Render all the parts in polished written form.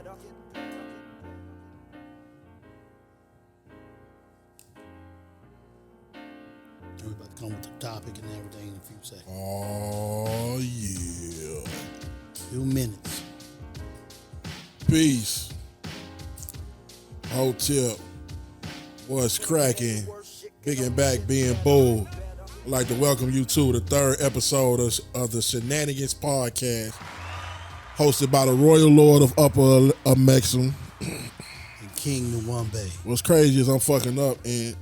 We're about to come with the topic and everything in a few seconds. Oh, yeah. Few minutes. Peace. Hotel. What's cracking? Big and back being bold. I'd like to welcome you to the third episode of the Shenanigans podcast, hosted by the Royal Lord of Upper Mexham. And King Nuwamba. What's crazy is I'm fucking up and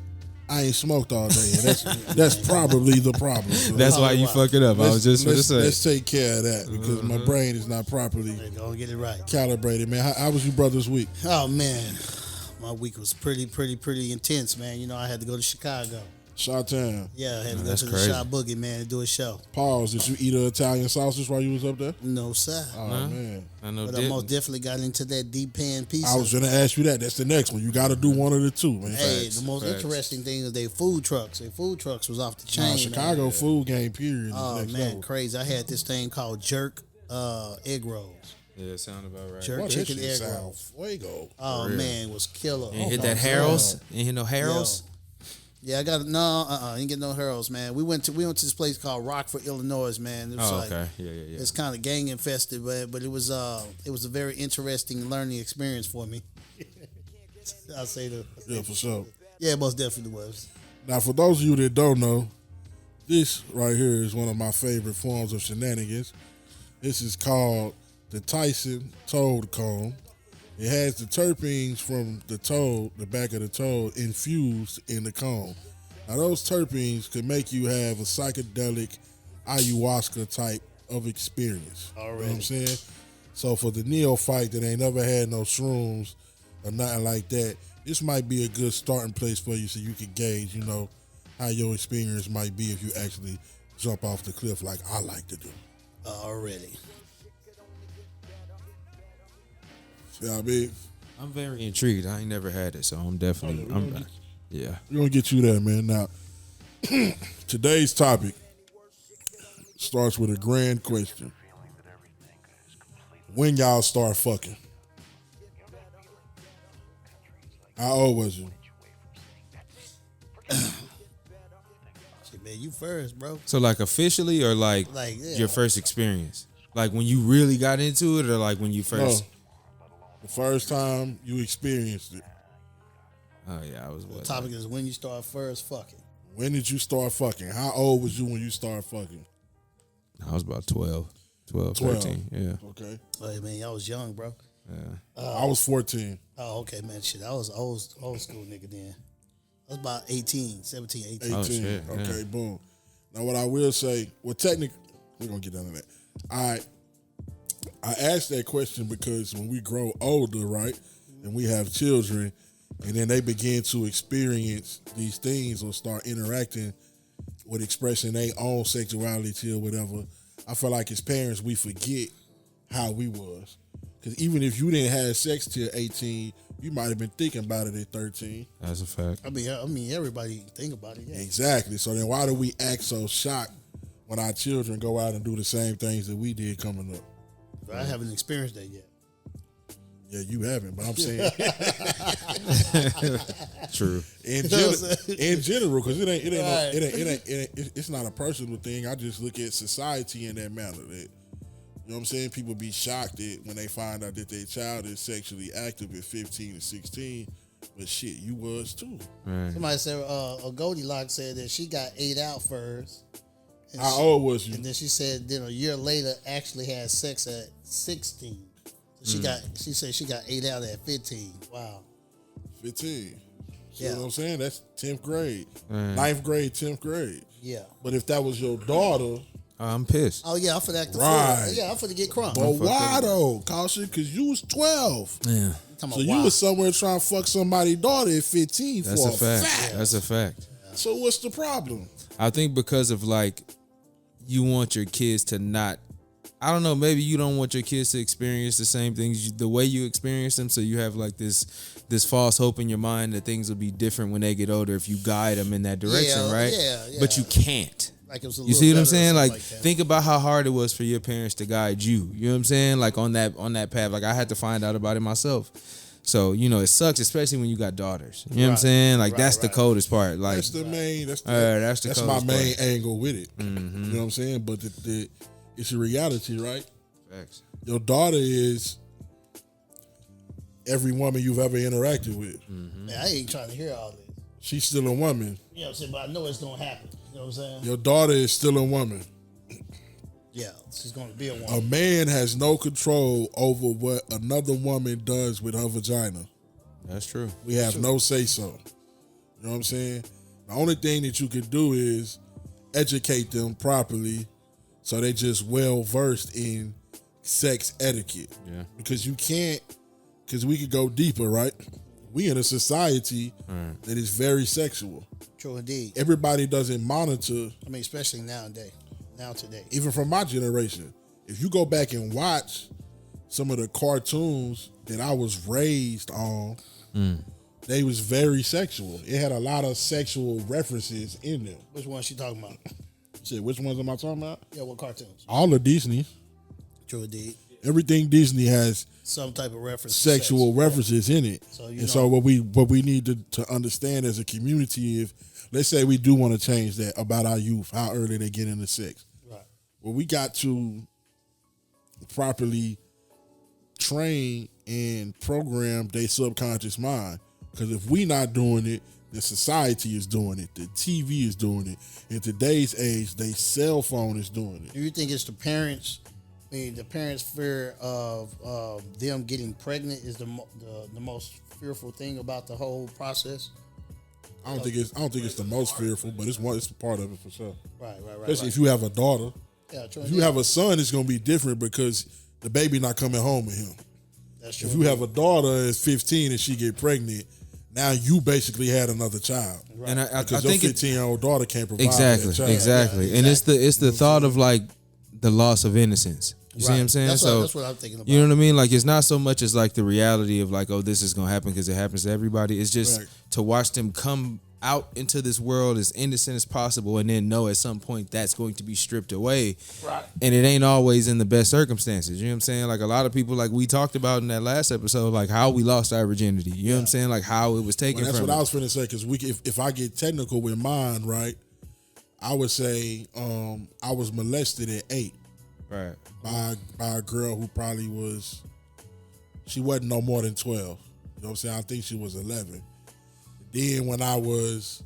I ain't smoked all day. And that's probably the problem. So that's why you fucking up. I was just going to say. Let's take care of that because my brain is not properly Get it right. calibrated, man. How was your brother's week? Oh, man. My week was pretty intense, man. You know, I had to go to Chicago. Chi-town. Yeah, I had to go to the crazy. Shy Boogie, man, and do a show. Pause. Did you eat an Italian sausage while you was up there? No, sir. Oh, man. I know. But I most definitely got into that deep pan pizza. I was going to ask you that. That's the next one. You got to do one of the two, man. Hey, Facts, the most interesting thing is their food trucks. Their food trucks was off the chain. Chicago food game, period. Oh, next man, level. crazy. I had this thing called jerk egg rolls. Yeah, it sound about right. Jerk Boy, that chicken shit egg sound rolls. fuego. Oh, man, it was killer. You hit Oh, that my Harold's? God. You hit no Harold's? Yeah, I got I didn't get no Harold's, man. We went to this place called Rockford, Illinois, man. It was Okay. Yeah. It's kind of gang infested, but it was a very interesting learning experience for me. I'll say that. Yeah, for sure. Yeah, it most definitely was. Now, for those of you that don't know, this right here is one of my favorite forms of shenanigans. This is called the Tyson Toad Cone. It has the terpenes from the toad, the back of the toad, infused in the cone. Now, those terpenes could make you have a psychedelic ayahuasca type of experience. Already. You know what I'm saying? So for the neophyte that ain't never had no shrooms or nothing like that, this might be a good starting place for you so you can gauge, you know, how your experience might be if you actually jump off the cliff like I like to do. Already. See what I mean? I'm very intrigued. I ain't never had it, so I'm definitely. Yeah. We're going to get you there, man. Now, today's topic starts with a grand question. When y'all start fucking? How old was you? Shit, man, you first, bro. So like officially or like your first experience? Like when you really got into it or like when you first? No. The first time you experienced it. Oh yeah, I was The topic is when you start first fucking. When did you start fucking? How old was you when you started fucking? I was about 12, 13. Yeah. Okay. Hey, man, I was young, bro. Yeah. I was 14. Oh, okay, man. Shit, I was old school nigga then. I was about 18, 17, 18. 18. Oh, shit, yeah. Okay, boom. Now, what I will say, well, technically, we're going to get down to that. I asked that question because when we grow older, right, and we have children, and then they begin to experience these things or start interacting with expressing their own sexuality or whatever, I feel like as parents, we forget how we was. Because even if you didn't have sex till 18, you might have been thinking about it at 13. That's a fact. I mean, everybody think about it. Yeah. Exactly. So then why do we act so shocked when our children go out and do the same things that we did coming up? But I haven't experienced that yet. Yeah, you haven't, but I'm saying True. in general, because it's not a personal thing. I just look at society in that manner. That, you know what I'm saying? People be shocked that when they find out that their child is sexually active at 15 and 16, but shit, you was too. Right. Somebody said, Goldilocks said that she got ate out first. How old was you? And then she said, then a year later, actually had sex at 16. So she said she got ate out at 15. Wow. 15. See Yeah. what I'm saying? That's 10th grade. Right. 9th grade, 10th grade. Yeah. But if that was your daughter, I'm pissed. Oh, yeah, I'm for that. Right. Yeah, I'm for to get crunk. but why though, Caution? Because you was 12. Yeah. So you was somewhere trying to fuck somebody's daughter at 15 That's for a fact. That's a fact. So what's the problem? I think because of like you want your kids to not, I don't know, maybe you don't want your kids to experience the same things the way you experience them, so you have like this false hope in your mind that things will be different when they get older if you guide them in that direction, right? Yeah. But you can't. Like it was a You little see what I'm better or saying? something Like, that. think about how hard it was for your parents to guide you. You know what I'm saying? Like on that path. Like I had to find out about it myself. So, it sucks, especially when you got daughters. You know what I'm Right. saying? Like Right, that's the right. coldest part. Like That's the main. That's the that's my coldest main part. angle with it. You know what I'm saying? But it's a reality, right? Facts. Your daughter is every woman you've ever interacted with. Man, I ain't trying to hear all this. She's still a woman. You know what I'm saying? But I know it's gonna happen. You know what I'm saying? Your daughter is still a woman. Yeah, she's gonna be a A woman. man has no control over what another woman does with her vagina. That's true. We have no say so. You know what I'm saying? The only thing that you can do is educate them properly so they just well versed in sex etiquette. Yeah. Because you can't, because we could go deeper, right? We in a society that is very sexual. True indeed. Everybody doesn't monitor, I mean, especially nowadays. Now today. even from my generation. If you go back and watch some of the cartoons that I was raised on, they was very sexual. It had a lot of sexual references in them. Which one she talking about? Shit, which ones am I talking about? Yeah, what cartoons? All of Disney. True indeed. Everything Disney has Some type of reference. to sexual sex. references in it. So, and so what we need to understand as a community, if let's say we do want to change that about our youth, how early they get into sex. Right. Well, we got to properly train and program their subconscious mind. Because if we not doing it, the society is doing it. The TV is doing it. In today's age, their cell phone is doing it. Do you think it's the parents? I mean, the parents' fear of them getting pregnant is the most fearful thing about the whole process. I don't think it's the most fearful, but it's a part of it for sure. Right. Especially if you have a daughter. Yeah, true. If you have a son, it's gonna be different because the baby not coming home with him. That's true. If you have a daughter that's 15 and she get pregnant, now you basically had another child. Right. And I Because think your 15-year-old daughter can't provide exactly, that child. exactly. Yeah, And it's the thought of like the loss of innocence. You see what I'm saying? That's So that's what I'm thinking about. you know what I mean? Like it's not so much as like the reality of like, oh, this is gonna happen because it happens to everybody. It's just Right. to watch them come out into this world as innocent as possible and then know at some point that's going to be stripped away. Right. And it ain't always in the best circumstances. You know what I'm saying? Like a lot of people, like we talked about in that last episode, like how we lost our virginity. You know what I'm saying? Like how it was taken Well, that's from what I us. was finna say. Because if I get technical with mine, right, I would say I was molested at 8 Right. by a girl who probably she wasn't no more than 12. You know what I'm saying? I think she was 11. Then when I was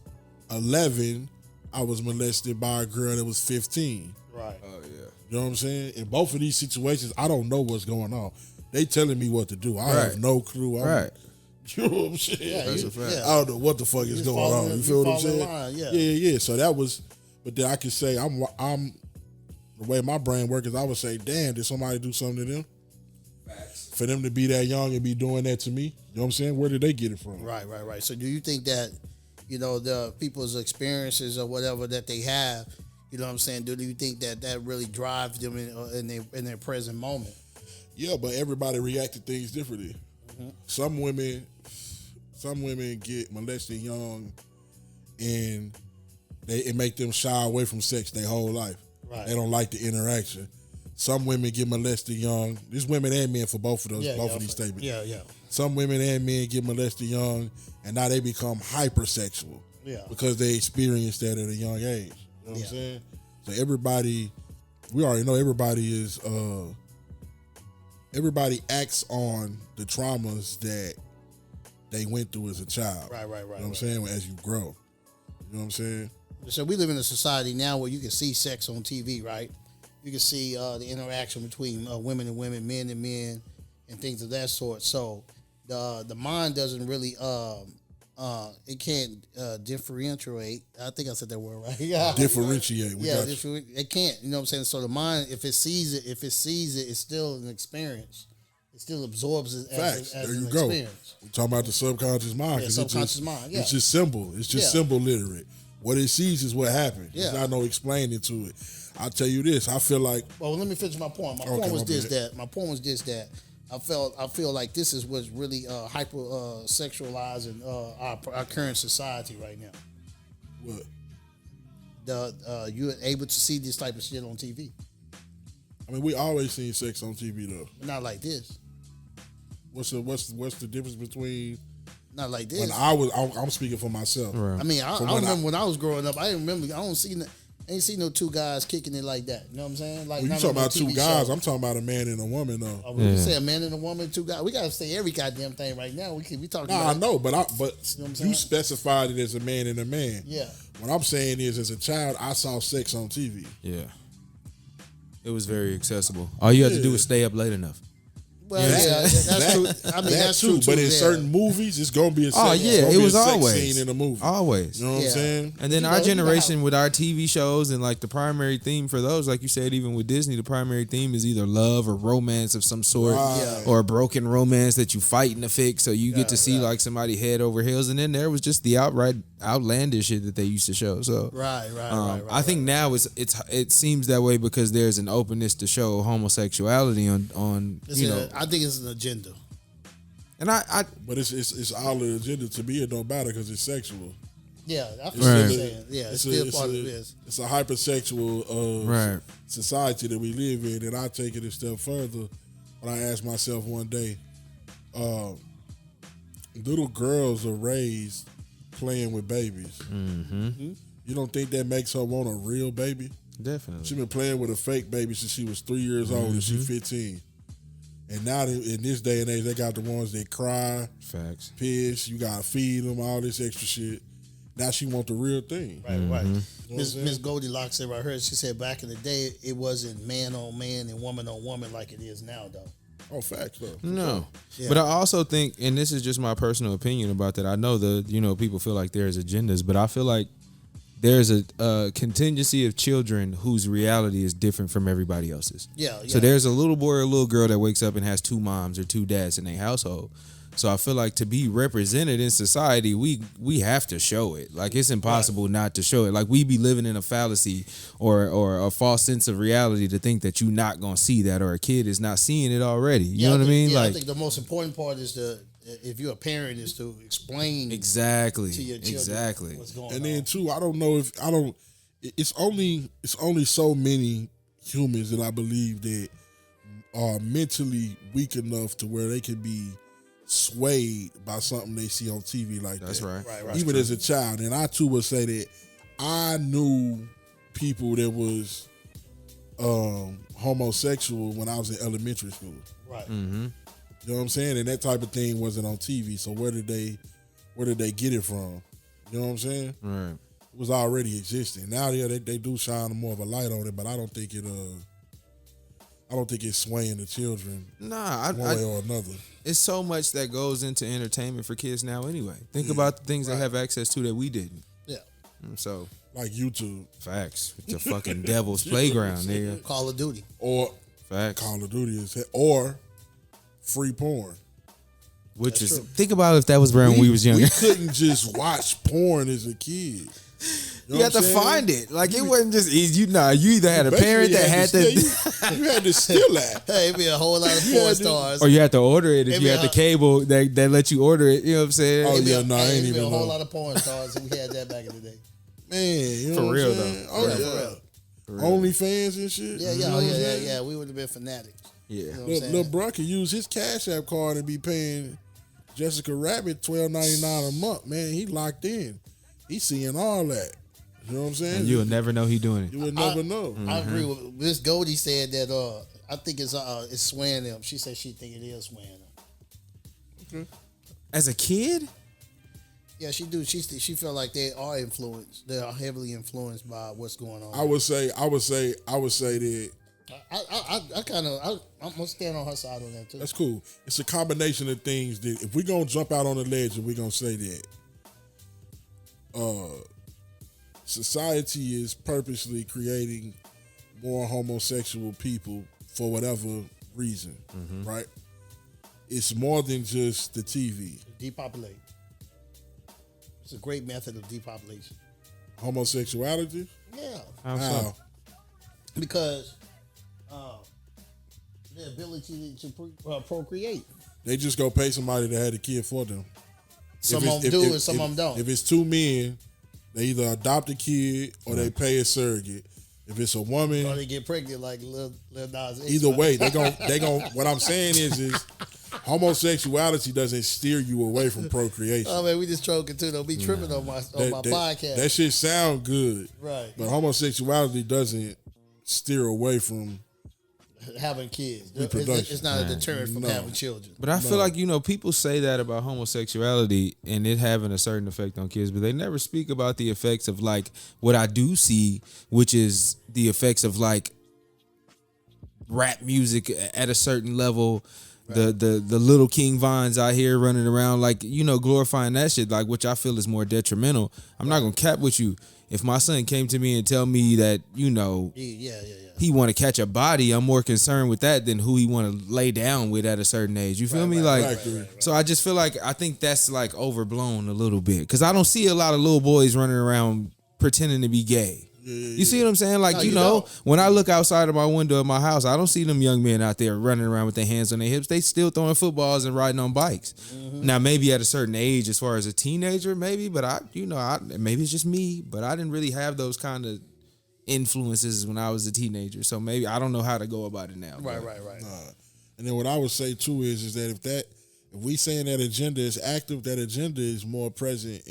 11, I was molested by a girl that was 15. Right. Oh yeah. You know what I'm saying? In both of these situations, I don't know what's going on. They telling me what to do. I Right. have no clue. Right. You know what I'm saying? Yeah, That's a fact. I don't know what the fuck is just going fall on. in- You feel what I'm fall in saying? line, yeah. Yeah. So that was, but then I could say I'm the way my brain works is I would say, damn, did somebody do something to them? For them to be that young and be doing that to me, you know what I'm saying? Where did they get it from? Right. So do you think that, the people's experiences or whatever that they have, you know what I'm saying? Do you think that really drives them in their present moment? Yeah, but everybody react to things differently. Mm-hmm. Some women get molested young, and it make them shy away from sex their whole life. Right. They don't like the interaction. Some women get molested young. There's women and men for both of those, both of these statements. Yeah. Some women and men get molested young, and now they become hypersexual. Yeah. Because they experienced that at a young age. You know what I'm Yeah. saying? So we already know everybody acts on the traumas that they went through as a child. Right. You know what I'm saying? As you grow. You know what I'm saying? So we live in a society now where you can see sex on TV, right? You can see the interaction between women and women, men and men, and things of that sort. So the mind doesn't really it can't differentiate. I think I said that word right. Differentiate. It can't. You know what I'm saying? So the mind, if it sees it, it's still an experience. It still absorbs it Facts. as There an you go. experience. We're talking about the subconscious mind. Yeah, 'cause subconscious mind, yeah. It's just simple. It's just Yeah. simple literate. What it sees is what happened. Yeah. There's not no explaining to it. I'll tell you this. I feel like Well, let me finish my point. My Okay, point was my this: bad. I feel like this is what's really hyper sexualizing our current society right now. what? you're able to see this type of shit on TV. I mean, we always seen sex on TV though. But not like this. What's the difference between? Not like this. When I'm speaking for myself. Right. I mean, I remember when I was growing up. I didn't remember. I ain't seen no two guys kicking it like that. You know what I'm saying? Like, When you talking about two guys, I'm talking about a man and a woman though. When you say a man and a woman, two guys, we gotta say every goddamn thing right now. We talking. Nah, about I know, but You know what I'm you saying? specified it as a man and a man. Yeah. What I'm saying is, as a child, I saw sex on TV. Yeah. It was very accessible. All you had to do was stay up late enough. Well, that's true. I mean, that's true too. But in yeah. certain movies, it's gonna be a sex, it was always scene in a movie. Always. You know what I'm saying? And then our generation with our TV shows and like the primary theme for those, like you said, even with Disney, the primary theme is either love or romance of some sort, or a broken romance that you fighting to fix. So you get to see like somebody head over heels. And then there was just the outright outlandish shit that they used to show. So right. I think now it seems that way because there's an openness to show homosexuality on I think it's an agenda. And but it's all the agenda. To me, it don't matter because it's sexual. Yeah, that's what I'm saying. Yeah, it's still part of this. It's a hypersexual society that we live in, and I take it a step further. When I ask myself one day, little girls are raised playing with babies. Mm-hmm. You don't think that makes her want a real baby? Definitely. She's been playing with a fake baby since she was 3 years old and she's 15. And now in this day and age, they got the ones that cry, facts, piss. You gotta feed them all this extra shit. Now she want the real thing. Right. Miss Goldilocks said right here. She said back in the day, it wasn't man on man and woman on woman like it is now, though. Oh, facts though. No, but I also think, and this is just my personal opinion about that. I know people feel like there's agendas, but I feel like there's a contingency of children whose reality is different from everybody else's. Yeah. So there's a little boy or a little girl that wakes up and has two moms or two dads in their household. So I feel like to be represented in society, we have to show it. Like it's impossible not to show it. Like we be living in a fallacy or a false sense of reality to think that you're not gonna see that or a kid is not seeing it already. You know what I mean? Yeah, like I think the most important part is if you're a parent, is to explain exactly to your children what's going on. And then too, it's only so many humans that I believe that are mentally weak enough to where they can be swayed by something they see on TV like that. That's right. Right. Even as a child. And I too would say that I knew people that was homosexual when I was in elementary school. Right. Mm-hmm. You know what I'm saying? And that type of thing wasn't on TV. So where did they get it from? You know what I'm saying? Right. It was already existing. Now they do shine more of a light on it, but I don't think it's swaying the children one way or another. It's so much that goes into entertainment for kids now anyway. Think about the things they have access to that we didn't. Yeah. So like YouTube. Facts. The fucking devil's playground, nigga. Call of Duty. Or facts. Call of Duty or free porn. Which That's is true. think about if that was around when we was younger. We couldn't just watch porn as a kid. You had to find it. Like it wasn't just easy. You either had a parent that had to you had to steal that. Hey, it'd be a whole lot of porn stars. or you had to order it if you had the cable that let you order it. You know what I'm saying? Oh yeah, I ain't even a whole lot of porn stars, and we had that back in the day. Man, you know For what real, I'm saying? though. Oh Yeah, yeah. for real. OnlyFans and shit. Yeah. We would have been fanatics. Yeah. You know what I'm saying? Lil Bruh could use his Cash App card and be paying Jessica Rabbit $12.99 a month. Man, he locked in. He's seeing all that. You know what I'm saying? And you'll never know he doing it. You would never know. I agree with Miss Goldie said that. I think it's swaying them. She said she think it is swaying them. Okay. As a kid? Yeah, she do. She feel like they are influenced. They are heavily influenced by what's going on. I would say that I'm gonna stand on her side on that too. that's cool. It's a combination of things that if we're gonna jump out on the ledge and we're gonna say that society is purposely creating more homosexual people for whatever reason, right? It's more than just the TV. Depopulate. It's a great method of depopulation. Homosexuality? Yeah, How so? How? because the ability to procreate. They just go pay somebody to have a kid for them. Some of them do and some of them don't. If it's two men They either adopt a kid or they pay a surrogate. If it's a woman, or they get pregnant like Lil Nas X. either way, they gon' what I'm saying is homosexuality doesn't steer you away from procreation. Oh man, we just joking too. Don't be tripping on my podcast. That shit sound good. Right. But homosexuality doesn't steer away from having kids. reproduction. It's not a deterrent from having children. But I feel like, people say that about homosexuality and it having a certain effect on kids, but they never speak about the effects of like what I do see, which is the effects of like rap music at a certain level. Right. The little King Vines out here running around like, glorifying that shit, like, which I feel is more detrimental. I'm not gonna cap with you. If my son came to me and tell me that, he want to catch a body, I'm more concerned with that than who he want to lay down with at a certain age. You feel me? So I just feel like I think that's like overblown a little bit because I don't see a lot of little boys running around pretending to be gay. You see what I'm saying? Like, when I look outside of my window of my house, I don't see them young men out there running around with their hands on their hips. They still throwing footballs and riding on bikes. Mm-hmm. Now, maybe at a certain age, as far as a teenager, maybe, but maybe it's just me, but I didn't really have those kind of influences when I was a teenager. So maybe I don't know how to go about it now. Right. And then what I would say too is that if we saying that agenda is active, that agenda is more present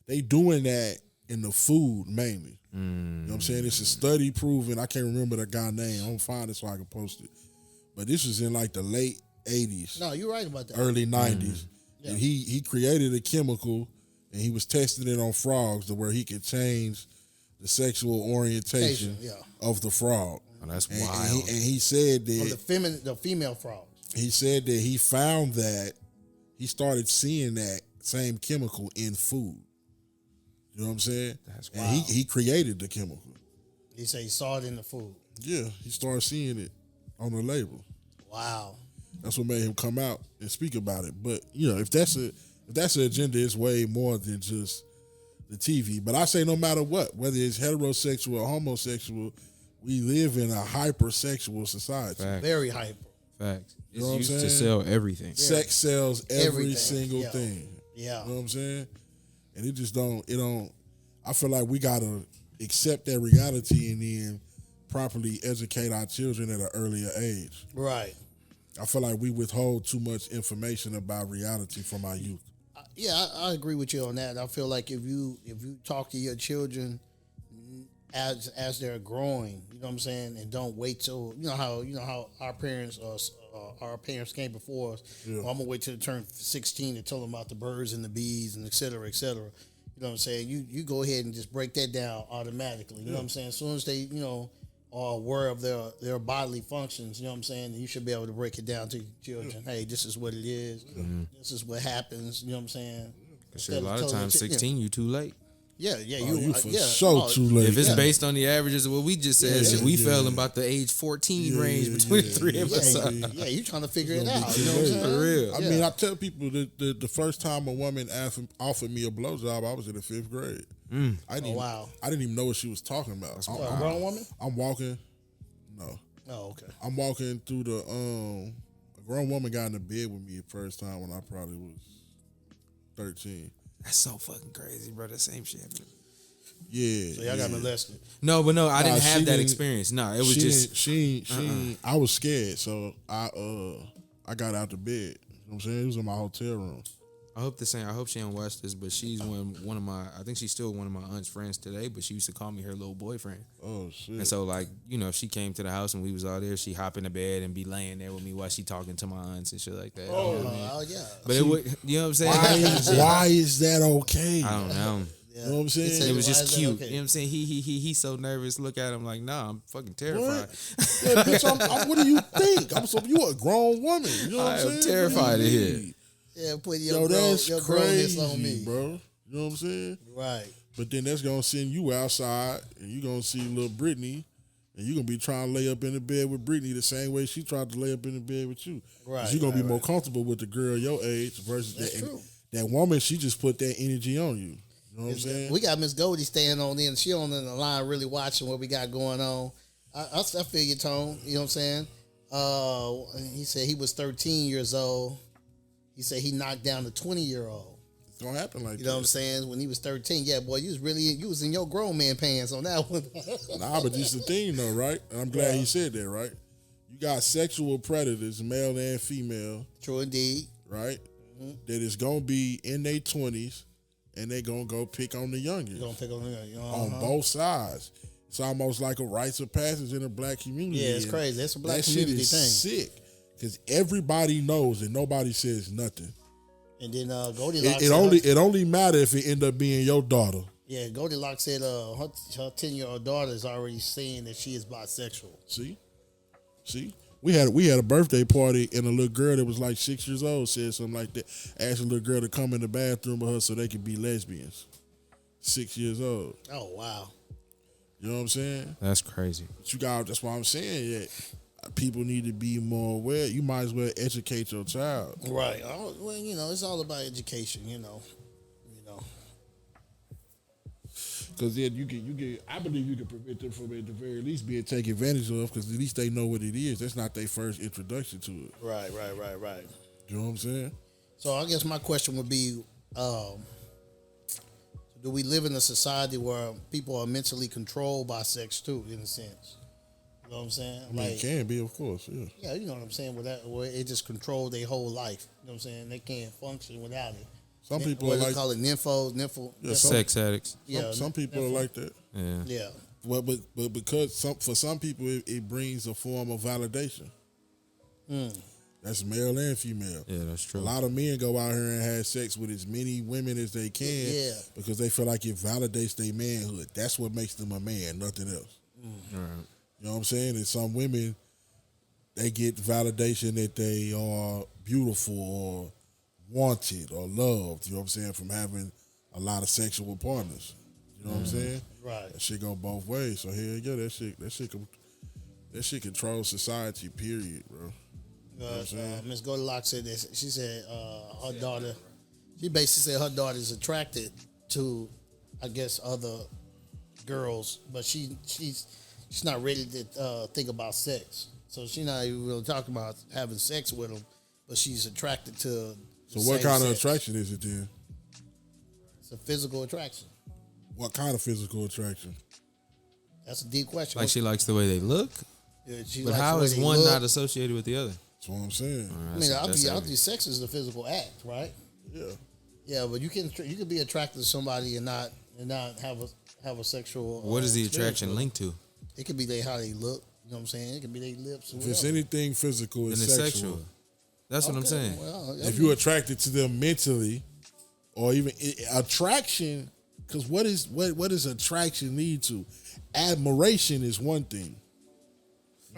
they doing that in the food mainly. You know what I'm saying? It's a study proving, I can't remember the guy's name. I'm gonna find it so I can post it. But this was in like the late 80s. No, you're right about that. Early 90s. Yeah. And he created a chemical and he was testing it on frogs to where he could change the sexual orientation of the frog. Oh, that's wild. And he said that the female frogs. He said that he found that he started seeing that same chemical in food. You know what I'm saying? That's wild. And he created the chemical. He said he saw it in the food. Yeah, he started seeing it on the label. Wow. That's what made him come out and speak about it. But if that's an agenda, it's way more than just the TV. But I say no matter what, whether it's heterosexual or homosexual, we live in a hypersexual society. Facts. Very hyper. Facts. You know It's used to sell everything. Sex sells every single thing. Yeah. You know what I'm saying? And it just don't, I feel like we got to accept that reality and then properly educate our children at an earlier age. Right. I feel like we withhold too much information about reality from our youth. Yeah, I agree with you on that. I feel like if you talk to your children as they're growing, you know what I'm saying, and don't wait till how our parents came before us. Yeah. I'm gonna wait till they turn 16 to tell them about the birds and the bees and et cetera, et cetera. You know what I'm saying? You go ahead and just break that down automatically. You know what I'm saying? As soon as they are aware of their bodily functions, you know what I'm saying, you should be able to break it down to your children. Hey, this is what it is. Mm-hmm. This is what happens. You know what I'm saying? Sure, a lot of times, 16, you too late. Yeah, you for sure too late. If it's based on the averages of what we just said, we fell in about the age 14 range between the three of us. Yeah, you trying to figure it out. You know what I'm saying? For real. I mean, I tell people that the first time a woman offered me a blowjob, I was in the 5th grade. I didn't even know what she was talking about. A grown woman? I'm walking. No. Oh, okay. I'm walking through a grown woman got in the bed with me the first time when I probably was 13. That's so fucking crazy, bro. That same shit. Yeah. So y'all got molested. No, I didn't have that experience. No, it was just I was scared, so I got out the bed. You know what I'm saying? It was in my hotel room. I hope she don't watch this, but she's one of my, I think she's still one of my aunt's friends today, but she used to call me her little boyfriend. Oh, shit. And so, like, if she came to the house and we was all there, she hop in the bed and be laying there with me while she talking to my aunts and shit like that. Yeah. But it would, you know what I'm saying? Why is that okay? I don't know. Yeah. You know what I'm saying? It was just cute. Okay. You know what I'm saying? He's so nervous. Look at him like, nah, I'm fucking terrified. Yeah, bitch, what do you think? You a grown woman. You know what I'm saying? I'm terrified of here. Yeah, put your grown-ness on me, bro. You know what I'm saying? Right. But then that's gonna send you outside, and you gonna see little Brittany, and you gonna be trying to lay up in the bed with Brittany the same way she tried to lay up in the bed with you. Right. You're gonna be more comfortable with the girl your age versus that woman. She just put that energy on you. You know what I'm saying? We got Miss Goldie staying on in. She on in the line, really watching what we got going on. I feel your tone. You know what I'm saying? He said he was 13 years old. He said he knocked down the 20-year-old. gonna happen like You know that. what I'm saying? When he was 13, yeah, boy, you was in your grown man pants on that one. Nah, but this the thing though, right? And I'm glad he said that, right? You got sexual predators, male and female, True indeed. right? That is gonna be in their 20s, and they gonna go pick on the youngest Don't pick on him. on both sides. It's almost like a rites of passage in the black community. Yeah, it's and crazy. That's a black that shit community is thing. sick because everybody knows and nobody says nothing. And then Goldilocks. It only matter if it end up being your daughter. Yeah, Goldilocks said her 10-year-old daughter is already saying that she is bisexual. See, we had a birthday party and a little girl that was like 6 years old said something like that. Asked a little girl to come in the bathroom with her so they could be lesbians. 6 years old. Oh wow. You know what I'm saying? That's crazy. But that's why I'm saying that people need to be more aware. You might as well educate your child. Right. Well, it's all about education. You know. Because then you get. I believe you can prevent them from at the very least being taken advantage of. Because at least they know what it is. That's not their first introduction to it. Right. You know what I'm saying? So I guess my question would be, do we live in a society where people are mentally controlled by sex too, in a sense? You know what I'm saying? I mean, it can be, of course. Yeah. Yeah, you know what I'm saying. Where it just controls their whole life. You know what I'm saying? They can't function without it. Some people what are do they like call it? Nympho. Yeah, Sex addicts. Yeah, some people are like that. Yeah. Yeah. Well, but because for some people it brings a form of validation. That's male and female. Yeah, that's true. A lot of men go out here and have sex with as many women as they can because they feel like it validates their manhood. That's what makes them a man, nothing else. All right. You know what I'm saying? And some women, they get validation that they are beautiful or wanted or loved, you know what I'm saying, from having a lot of sexual partners. You know what I'm saying? Right. That shit go both ways. So hell yeah, that shit controls society, period, bro. Miss Goldilocks said this. She said her daughter. She basically said her daughter is attracted to, I guess, other girls, but she's not ready to think about sex. So she's not even really talking about having sex with them, but she's attracted to. So what kind of attraction is it then? It's a physical attraction. What kind of physical attraction? That's a deep question. Like she likes the way they look, Yeah, she but likes how the way is they one look. not associated with the other? That's what I'm saying. I mean, obviously, sex is a physical act, right? Yeah. Yeah, but you can be attracted to somebody and not have a sexual. What is the experience attraction with them. linked to? It could be how they look. You know what I'm saying? It could be their lips. Or If it's whatever. anything physical, And it's it's sexual. sexual. That's what I'm saying. Well, If you're attracted to them mentally, or even attraction, because what does attraction lead to? Admiration is one thing.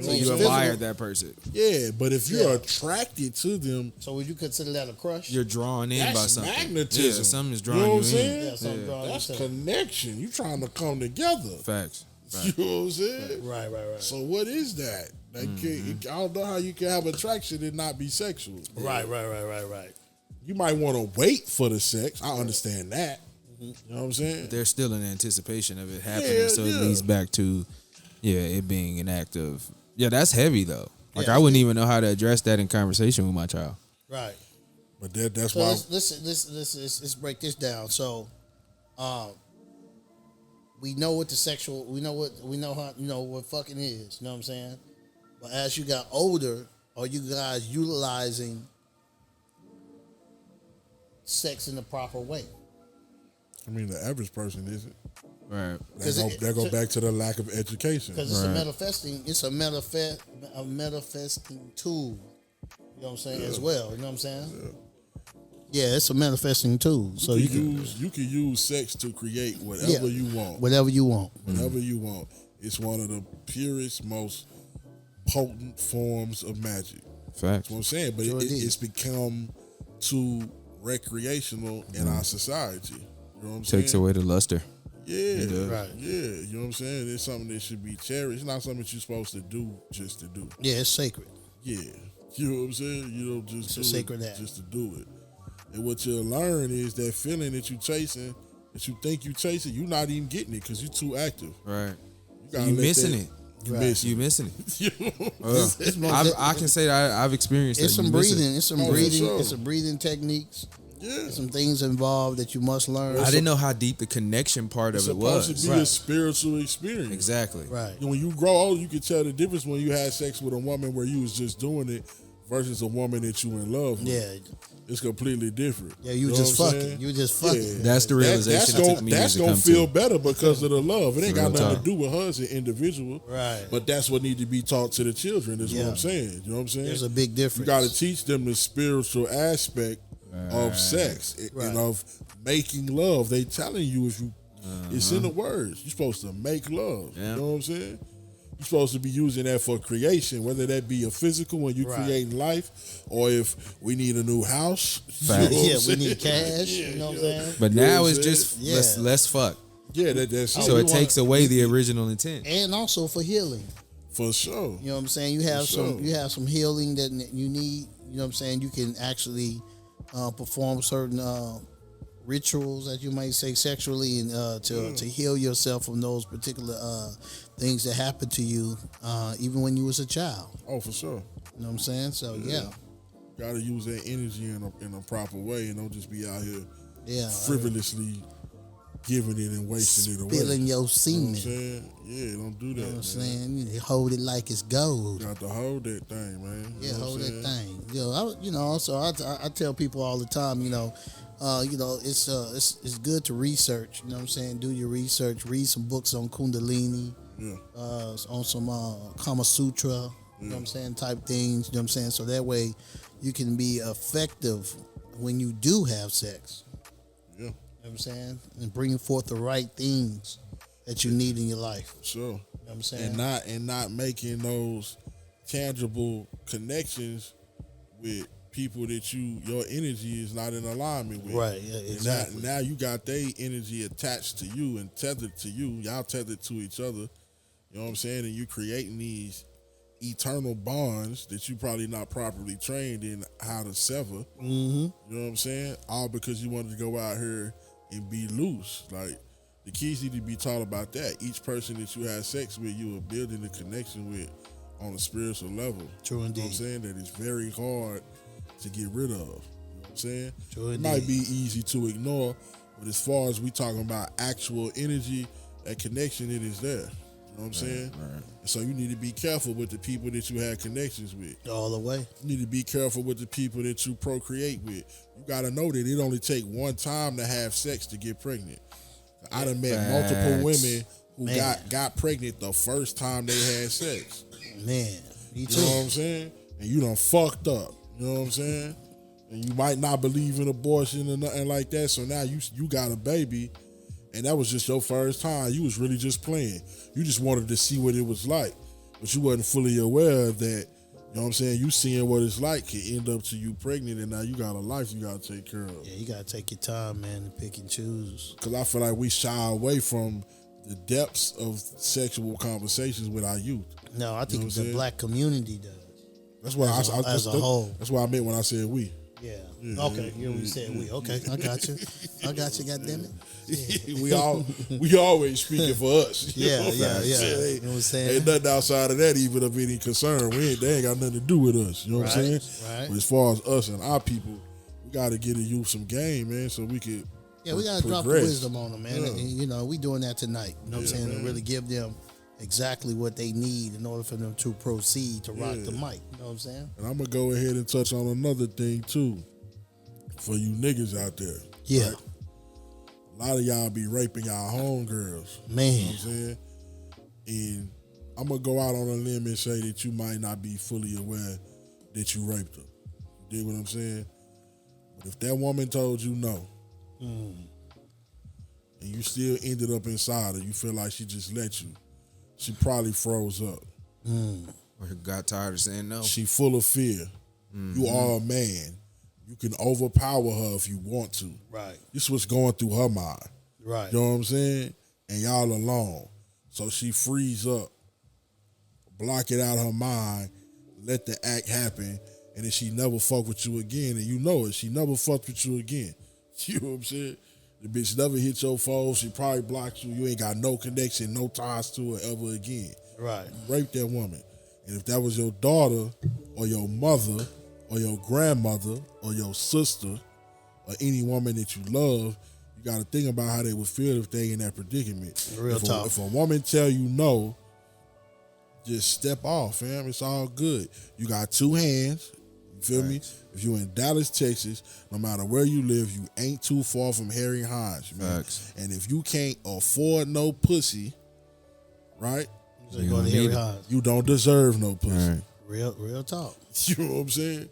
So it's you physical. admire that person. Yeah, but if you're Yeah. attracted to them, So would you consider that a crush? You're drawn in by that's something. magnetism. Yeah, something is You drawing know you, what I'm in. saying? Yeah, something drawing That's you to- connection. You trying to come together. Facts. You know what I'm saying? Right. So what is that? I don't know how you can have attraction and not be sexual. Right. You might want to wait for the sex. I understand that. You know what I'm saying? There's still an anticipation of it happening, Yeah, so yeah. it leads back to, it being an act of. Yeah, that's heavy though. Like Yeah, I wouldn't even know how to address that in conversation with my child. Right. But that's So why. let's break this down. So, we know what the sexual, we know what fucking is. You know what I'm saying? But as you got older, are you guys utilizing sex in the proper way? I mean, the average person isn't. Right. That go back to the lack of education. Because it's a manifesting tool. You know what I'm saying? As well. You know what I'm saying? Yeah, it's a manifesting tool. So you can use sex to create whatever you want. Whatever you want. Whatever you want. It's one of the purest, most potent forms of magic. Facts. That's what I'm saying. But Sure it's become too recreational in our society. You know what I'm Takes saying? away the luster. Yeah, Right. Yeah, you know what I'm saying? It's something that should be cherished. It's not something that you're supposed to do just to do. Yeah, it's sacred. Yeah, you know what I'm saying? You don't just It's a do sacred it act. just to do it. And what you'll learn is that feeling that you're chasing, that you think you're chasing, you're not even getting it because you're too active. Right. gotta You let missing that- it. You Right. missing You it. missing it. It's more- I can say that I've experienced It's that. some You missing breathing. it. It's some Oh, for breathing. sure. It's some breathing techniques. There's some things involved that you must learn. I didn't know how deep the connection part of it was. It's supposed to be a spiritual experience. Exactly. Right. When you grow old, you can tell the difference when you had sex with a woman where you was just doing it versus a woman that you in love with. Yeah. It's completely different. Yeah, you know just what I'm fucking. saying? You just fucking. Yeah. That's the realization that took me years That's to gonna come feel to. better because of the love. It ain't got Real nothing talk. to do with her as an individual. Right. But that's what need to be taught to the children, is what Yeah. I'm saying. You know what I'm saying? There's a big difference. You got to teach them the spiritual aspect of sex and of making love. They telling you if you, it's in the words. You're supposed to make love. Yeah. You know what I'm saying? You're supposed to be using that for creation, whether that be a physical when you creating life, or if we need a new house. You know what I'm Yeah, we saying? need cash. You know what I'm saying? But You know now what it's I'm just saying? let's fuck. Yeah, that's So it takes away the original intent. And also for healing. for sure. You know what I'm saying? You have For sure. you have some healing that you need. You know what I'm saying? You can actually perform certain rituals, as you might say, sexually, and to heal yourself from those particular things that happened to you, even when you was a child. Oh, for sure. You know what I'm saying? So yeah. Got to use that energy in a proper way and don't just be out here Yeah. frivolously giving it and wasting it away. Spilling your You know semen. what I'm saying? Yeah, don't do that. You know what I'm man. saying? You need to hold it like it's gold. Got to hold that thing, man. You Yeah, know what hold I'm that saying? thing. So I tell people all the time, it's good to research. You know what I'm saying? Do your research. Read some books on Kundalini, Yeah. on some Kama Sutra. You know what I'm saying? Type things. You know what I'm saying? So that way, you can be effective when you do have sex. Yeah. You know what I'm saying? And bringing forth the right things that you need in your life. Sure. You know what I'm saying? And not making those tangible connections with people that your energy is not in alignment with. Right, yeah, And exactly. now you got their energy attached to you and tethered to you. Y'all tethered to each other. You know what I'm saying? And you creating these eternal bonds that you probably not properly trained in how to sever. Mm-hmm. You know what I'm saying? All because you wanted to go out here and be loose. Like, the kids need to be taught about that. Each person that you have sex with, you are building a connection with on a spiritual level. True You know indeed. what I'm saying? That is very hard to get rid of. You know what I'm saying? True It indeed. might be easy to ignore, but as far as we talking about actual energy, that connection, it is there. You know what I'm saying? Right. And so you need to be careful with the people that you have connections with. All the way. You need to be careful with the people that you procreate with. You got to know that it only take one time to have sex to get pregnant. I done met multiple women who Man. got pregnant the first time they had sex. Man, me You too. know what I'm saying? And you done fucked up. You know what I'm saying? And you might not believe in abortion or nothing like that. So now you got a baby, and that was just your first time. You was really just playing. You just wanted to see what it was like. But you wasn't fully aware that, you know what I'm saying, you seeing what it's like can end up to you pregnant, and now you got a life you got to take care of. Yeah, you gotta take your time, man, to pick and choose. Because I feel like we shy away from the depths of sexual conversations with our youth. No, I think what I'm the saying? black community does. That's what As a whole. That's what I meant when I said we. Yeah. Yeah, Okay. yeah, You already said we. Okay. I got you. I got you. God damn it. we always speaking for us. You Yeah, know what yeah, I'm yeah. saying? You know what I'm saying? Ain't nothing outside of that even of any concern. They ain't got nothing to do with us. You know what I'm Right, saying? right. But as far as us and our people, we got to get a youth some game, man, so we could. Yeah, we gotta drop the progress. wisdom on them, man. Yeah. And, we doing that tonight. You know what I'm saying? man. To really give them exactly what they need in order for them to proceed to rock the mic. You know what I'm saying? And I'm gonna go ahead and touch on another thing too, for you niggas out there. Yeah. right? A lot of y'all be raping y'all homegirls. Man. You know what I'm saying? And I'm gonna go out on a limb and say that you might not be fully aware that you raped her. You dig what I'm saying? But if that woman told you no, and you still ended up inside her, you feel like she just let you, she probably froze up. Or got tired of saying no. She full of fear. You are a man. You can overpower her if you want to. Right. This what's going through her mind. Right. You know what I'm saying? And y'all alone. So she frees up, block it out her mind, let the act happen, and then she never fuck with you again. And you know it. She never fucked with you again. You know what I'm saying? The bitch never hit your phone. She probably blocked you. You ain't got no connection, no ties to her ever again. Right. You raped that woman. And if that was your daughter or your mother or your grandmother or your sister or or any woman that you love, you got to think about how they would feel if they in that predicament. Real talk. If a woman tell you no, just step off, fam. It's all good. You got two hands. You feel me? If you in Dallas, Texas, no matter where you live, you ain't too far from Harry Hines, man. Facts. And if you can't afford no pussy, right? You go to Harry Hines. You don't deserve no pussy. Right. Real talk. You know what I'm saying?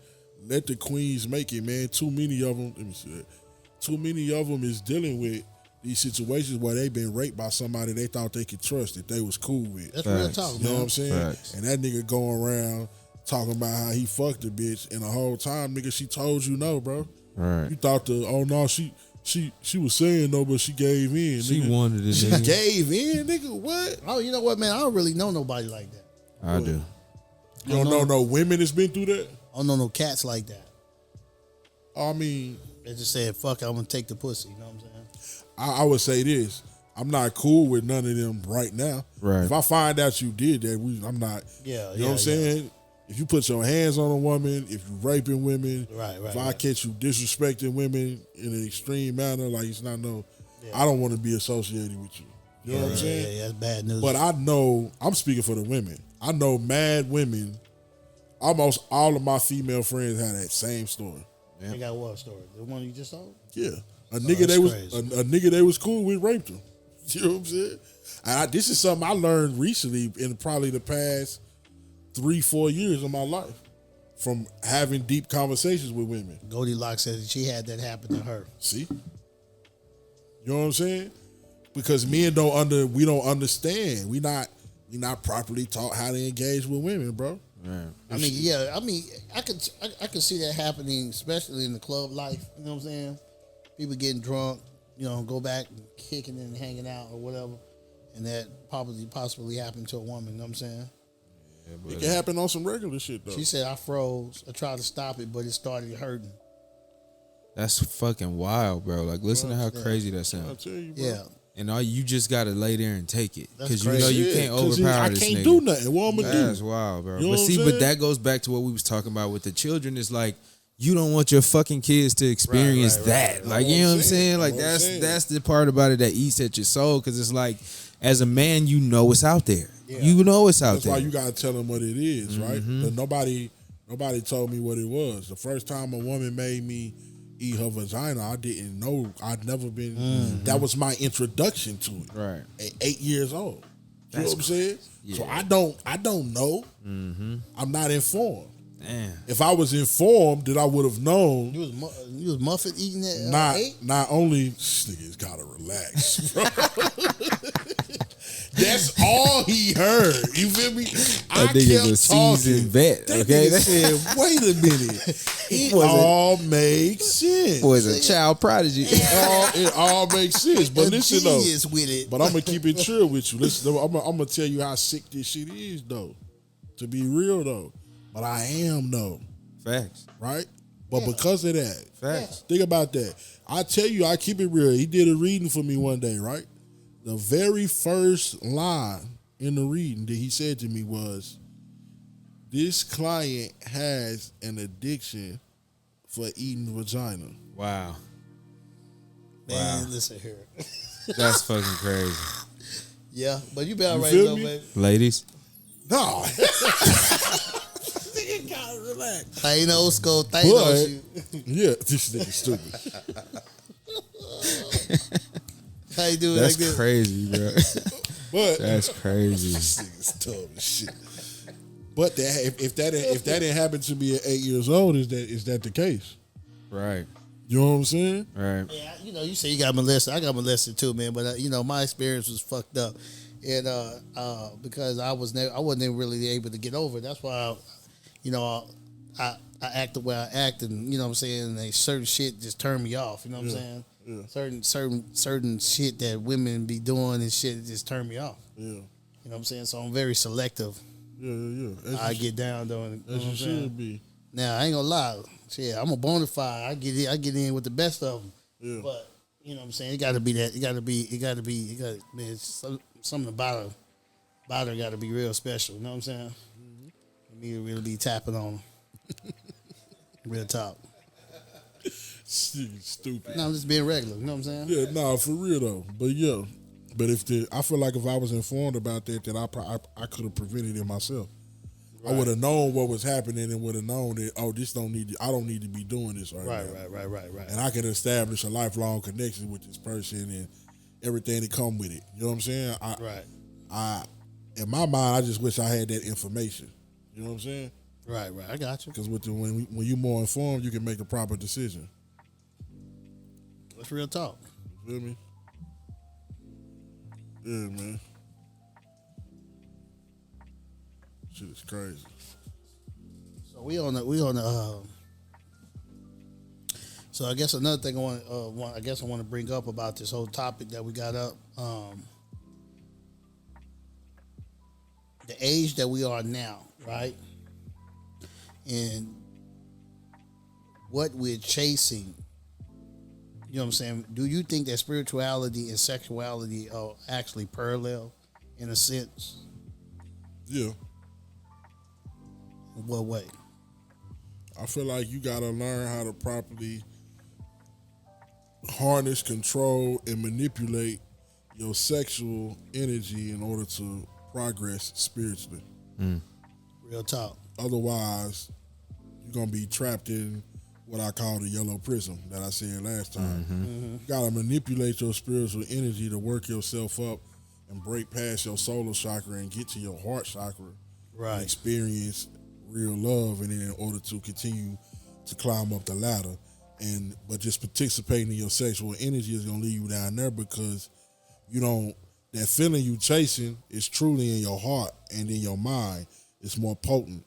Let the queens make it, man. Too many of them. Let me see. Too many of them is dealing with these situations where they've been raped by somebody they thought they could trust, that they was cool with. That's real talk, man. You know what I'm saying? Facts. And that nigga going around talking about how he fucked the bitch, and the whole time, nigga, she told you no, bro. Right. You thought she was saying no, but she gave in. She nigga. wanted it. She nigga. gave in, nigga. What? Oh, you know what, man? I don't really know nobody like that. I do. You don't know no women that's been through that? I don't know no cats like that. I mean, They just said, fuck it, I'm going to take the pussy. You know what I'm saying? I would say this. I'm not cool with none of them right now. Right. If I find out you did that, I'm not. Yeah, You know what I'm saying? If you put your hands on a woman, if you raping women, if I catch you disrespecting women in an extreme manner, like it's not no, I don't want to be associated with you. You know what I'm saying? Yeah, that's bad news. But I know, I'm speaking for the women. I know mad women. Almost all of my female friends had that same story. They got what story? The one you just told? Yeah, a that's nigga they was cool with raped them. You know what I'm saying? And this is something I learned recently in probably the past 3-4 years of my life from having deep conversations with women. Goldilocks said that she had that happen to her. See, you know what I'm saying? Because men we don't understand. We not properly taught how to engage with women, bro. Right. I could see that happening, especially in the club life. You know what I'm saying? People getting drunk, go back and kicking and hanging out or whatever, and that possibly happened to a woman. You know what I'm saying? Yeah, it can happen on some regular shit though. She said, "I froze. I tried to stop it, but it started hurting." That's fucking wild, bro. Like, listen to how crazy that I sounds. tell you, bro. Yeah, And you just gotta lay there and take it, because you That's know crazy. you can't 'Cause overpower I this can't nigga. do nothing. What I'm gonna do? That's wild, bro. You know But what I'm see, saying? that goes back to what we was talking about with the children. It's like, you don't want your fucking kids to experience that. Like, you know what I'm saying? Like, that's the part about it that eats at your soul, because it's like, as a man, you know it's out there. Yeah. You know it's out That's there. why you gotta tell them what it is, right? But nobody told me what it was. The first time a woman made me eat her vagina, I didn't know. I'd never been. That was my introduction to it. Right. At 8 years old. You know what I'm saying? Yeah. So I don't know. I'm not informed. Damn. If I was informed, then I would have known. you was Muffet eating that. Not only this nigga's gotta relax, bro. That's all he heard. You feel me? That nigga's a seasoned vet. That Okay, nigga said, "Wait a minute, it all makes sense." Boy's a child prodigy. It all makes sense. But listen though, genius with it. but I'm gonna keep it true with you. Listen, I'm gonna tell you how sick this shit is, though. To be real though, but I am though, Facts. right? But because of that, Facts. think about that. I tell you, I keep it real. He did a reading for me one day, right? The very first line in the reading that he said to me was, "This client has an addiction for eating vagina." Wow. Man, listen here. That's fucking crazy. Yeah, but you be all right feel though, me? baby. No. Ladies. Nigga gotta relax. I ain't old school. Thanos you. Yeah, this nigga stupid. How you doing That's like this? crazy, bro. But That's crazy. this nigga's dumb as shit. But if that didn't happen to me at 8 years old, is that the case? Right. You know what I'm saying? Right. Yeah, you say you got molested. I got molested too, man. But my experience was fucked up, and because I wasn't really able to get over it. That's why, I act the way I act, and you know what I'm saying. And certain shit just turned me off. You know what I'm saying? Yeah. Certain shit that women be doing and shit just turned me off. Yeah. You know what I'm saying? So I'm very selective. Yeah. I get down though. You know As you should be. Now I ain't gonna lie. Shit, I'm a bona fide. I get in with the best of them. Yeah. But you know what I'm saying? It got to be that. It got to be. Man, something about it got to be real special. You know what I'm saying? For me to really be tapping on them. Real talk. Stupid. No, I'm just being regular. You know what I'm saying? Yeah, nah, for real though. But yeah, but I feel like if I was informed about that, I could have prevented it myself. Right. I would have known what was happening and would have known that I don't need to be doing this right now. Right. And I could establish a lifelong connection with this person and everything that come with it. You know what I'm saying? In my mind, I just wish I had that information. You know what I'm saying? Right. I got you. Because when you're more informed, you can make the proper decision. That's real talk. You feel me? Yeah, man. Shit is crazy. So we on the. So I guess another thing I want to bring up about this whole topic that we got up. The age that we are now, right? And what we're chasing. You know what I'm saying? Do you think that spirituality and sexuality are actually parallel in a sense? Yeah. In what way? I feel like you got to learn how to properly harness, control, and manipulate your sexual energy in order to progress spiritually. Real talk. Otherwise, you're going to be trapped in what I call the yellow prism that I said last time. You got to manipulate your spiritual energy to work yourself up and break past your solar chakra and get to your heart chakra. Right. And experience real love, and then in order to continue to climb up the ladder. But just participating in your sexual energy is going to lead you down there because that feeling you chasing is truly in your heart and in your mind. It's more potent.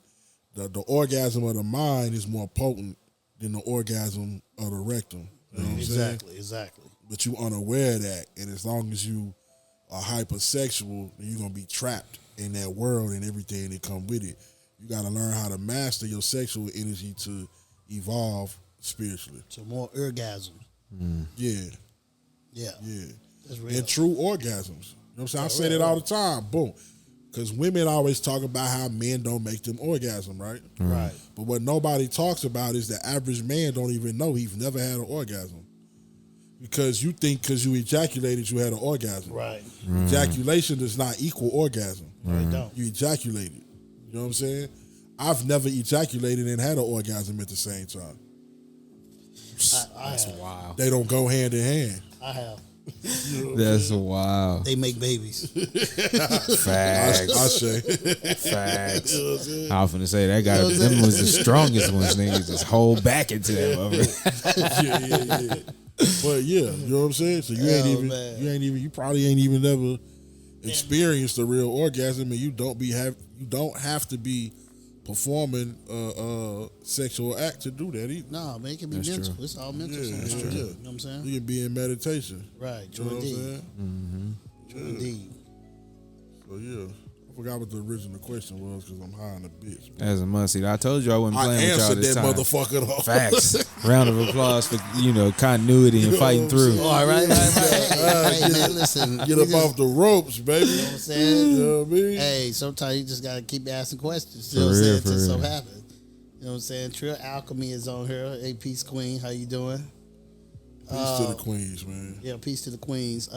The orgasm of the mind is more potent than the orgasm of the rectum. You know what I'm saying? Exactly. But you unaware of that, and as long as you are hypersexual, then you're going to be trapped in that world and everything that come with it. You got to learn how to master your sexual energy to evolve spiritually. So more orgasms. Yeah. That's real. And true orgasms. You know what I'm saying? I say that all the time. Boom. Because women always talk about how men don't make them orgasm, right? Right. But what nobody talks about is the average man don't even know he's never had an orgasm. Because you think because you ejaculated you had an orgasm. Right. Ejaculation does not equal orgasm. Right. Don't. You ejaculated. You know what I'm saying? I've never ejaculated and had an orgasm at the same time. That's wild. They don't go hand in hand. I have. That's wild. They make babies. Facts. I say. Facts. I was finna say that guy. Them was the strongest ones. Niggas just hold back into that motherfucker. Yeah. But yeah, you know what I'm saying? So you probably ain't even never experienced a real orgasm, and you don't have to be performing a sexual act to do that either. No, man, it can be That's mental. true. It's all mental. Yeah, that's true. You know what I'm saying? You can be in meditation. Right. You know what I'm Indeed. saying? True indeed. So yeah. I forgot what the original question was because I'm high on a bitch. As a must see. I told you I wasn't playing with y'all answered this that time. motherfucker though. Facts. Round of applause for continuity and fighting through. All right. Hey, man, listen. Get up off the ropes, baby. You know what I'm saying? You know what I mean? Hey, sometimes you just gotta keep asking questions. You know For what I'm real, saying? for Just so real. happens. You know what I'm saying? Trill Alchemy is on here. Hey, Peace Queen, how you doing? Peace to the queens, man. Yeah, peace to the queens. I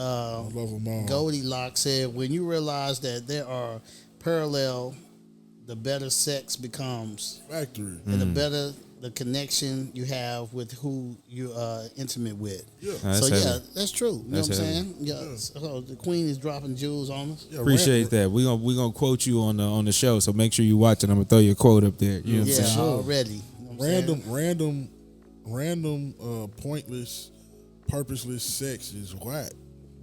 love them all. Goldilocks said, when you realize that there are parallel, the better sex becomes. Factory. And the better the connection you have with who you are intimate with. Yeah. That's So heavy. yeah, that's true. You know That's what I'm heavy. saying? Yeah. So the queen is dropping jewels on us. Yeah, Appreciate that. We gonna quote you on the show, so make sure you watch it. I'm gonna throw your quote up there. You know what I'm Yeah, saying? already. You know what I'm Random, pointless, purposeless sex is whack.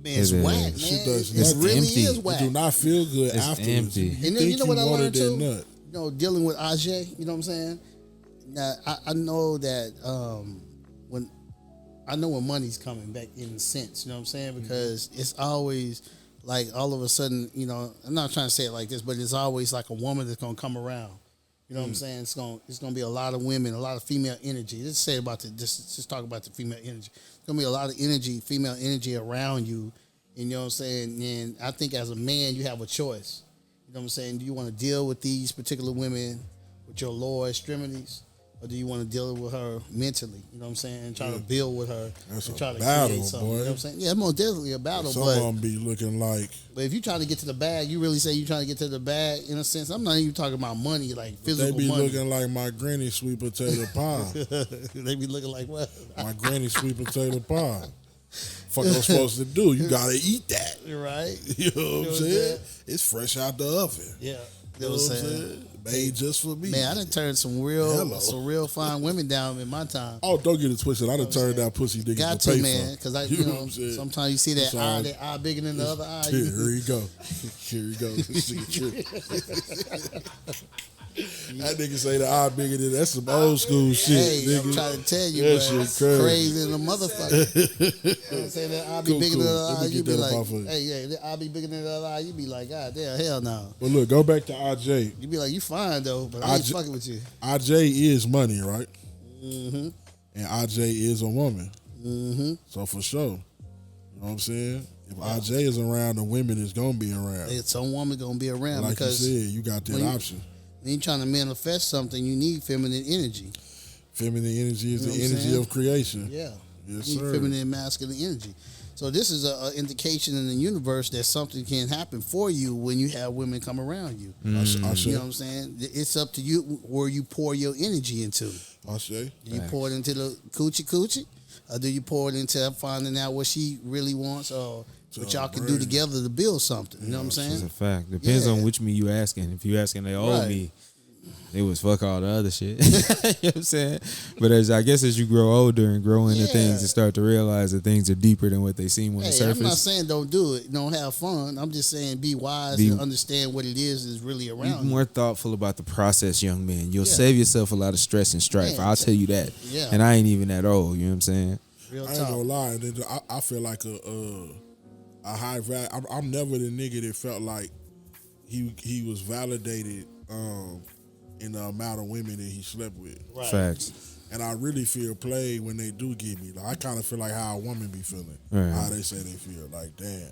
Man, it's It is. whack, man. Shit does It nothing. really Empty. is It whack. do not feel good It's afterwards. empty. You And then think you know what I wanted learned that too? nut. You know, dealing with Ajay, you know what I'm saying? Now, I know that when money's coming back in a sense, you know what I'm saying? Because it's always like all of a sudden, you know, I'm not trying to say it like this, but it's always like a woman that's gonna come around. You know what I'm saying? It's gonna be a lot of women, a lot of female energy. Let's just talk about the female energy. It's gonna be a lot of energy, female energy around you. And you know what I'm saying? And I think as a man, you have a choice. You know what I'm saying? Do you want to deal with these particular women with your lower extremities? or do you want to deal with her mentally? You know what I'm saying? And try to build with her. That's and a try to battle, create something. boy. You know what I'm saying? Yeah, it's most definitely a battle. Some of them be looking like. But if you're trying to get to the bag, you really say you're trying to get to the bag in a sense. I'm not even talking about money, like physical They be money. looking like my granny sweet potato pie. They be looking like what? My granny sweet potato pie. Fuck I'm supposed to do? You gotta eat that. You're right. You know what I'm saying? It's fresh out the oven. Yeah. You know what I'm saying? Made just for me. Man, I done turned some real fine women down in my time. Oh, don't get it twisted. I done turned down pussy niggas Got to pay to, man, for. because You know what I'm saying? sometimes you see that eye bigger than the other eye. Here you go. Here you go. This nigga tripping. That nigga say the eye bigger than that's some old school shit. Hey, nigga. I'm trying to tell you, That bro, shit crazy than a motherfucker. You know what I'm saying? That eye be Cool, bigger cool. than the Let other me eye. You get be that like, up off of you. hey, yeah, that eye be bigger than the other eye. You be like, God damn, hell no. But look, go back to RJ. You be like, you fine though, but I ain't fucking with you. RJ is money, right? Mm-hmm. And RJ is a woman. Mm-hmm. So for sure. You know what I'm saying? If RJ is around, the women is gonna be around. Some woman gonna be around Like because you said, you got that option. when you're trying to manifest something, you need feminine energy. Feminine energy is You know the what I'm energy saying? of creation. Yeah. Yes, You need sir. feminine and masculine energy. So this is an indication in the universe that something can happen for you when you have women come around you. I say. You know what I'm saying? It's up to you where you pour your energy into. I say. Do you pour it into the coochie, or do you pour it into finding out what she really wants, or what y'all can do together to build something? You know what I'm saying? It's a fact. Depends on which me you asking. If you asking the old me, it was fuck all the other shit. You know what I'm saying? But I guess as you grow older and grow into things and start to realize that things are deeper than what they seem on the surface. I'm not saying don't do it, don't have fun. I'm just saying be wise and understand what it is really around Be you. more thoughtful about the process, young man. You'll save yourself a lot of stress and strife. Man, I'll tell you that. Yeah. And I ain't even that old. You know what I'm saying? Real I ain't talk. gonna lie. I feel like a high value. I'm never the nigga that felt like he was validated in the amount of women that he slept with. Right. Facts. And I really feel played when they do get me. Like I kind of feel like how a woman be feeling. Right. How they say they feel. Like damn,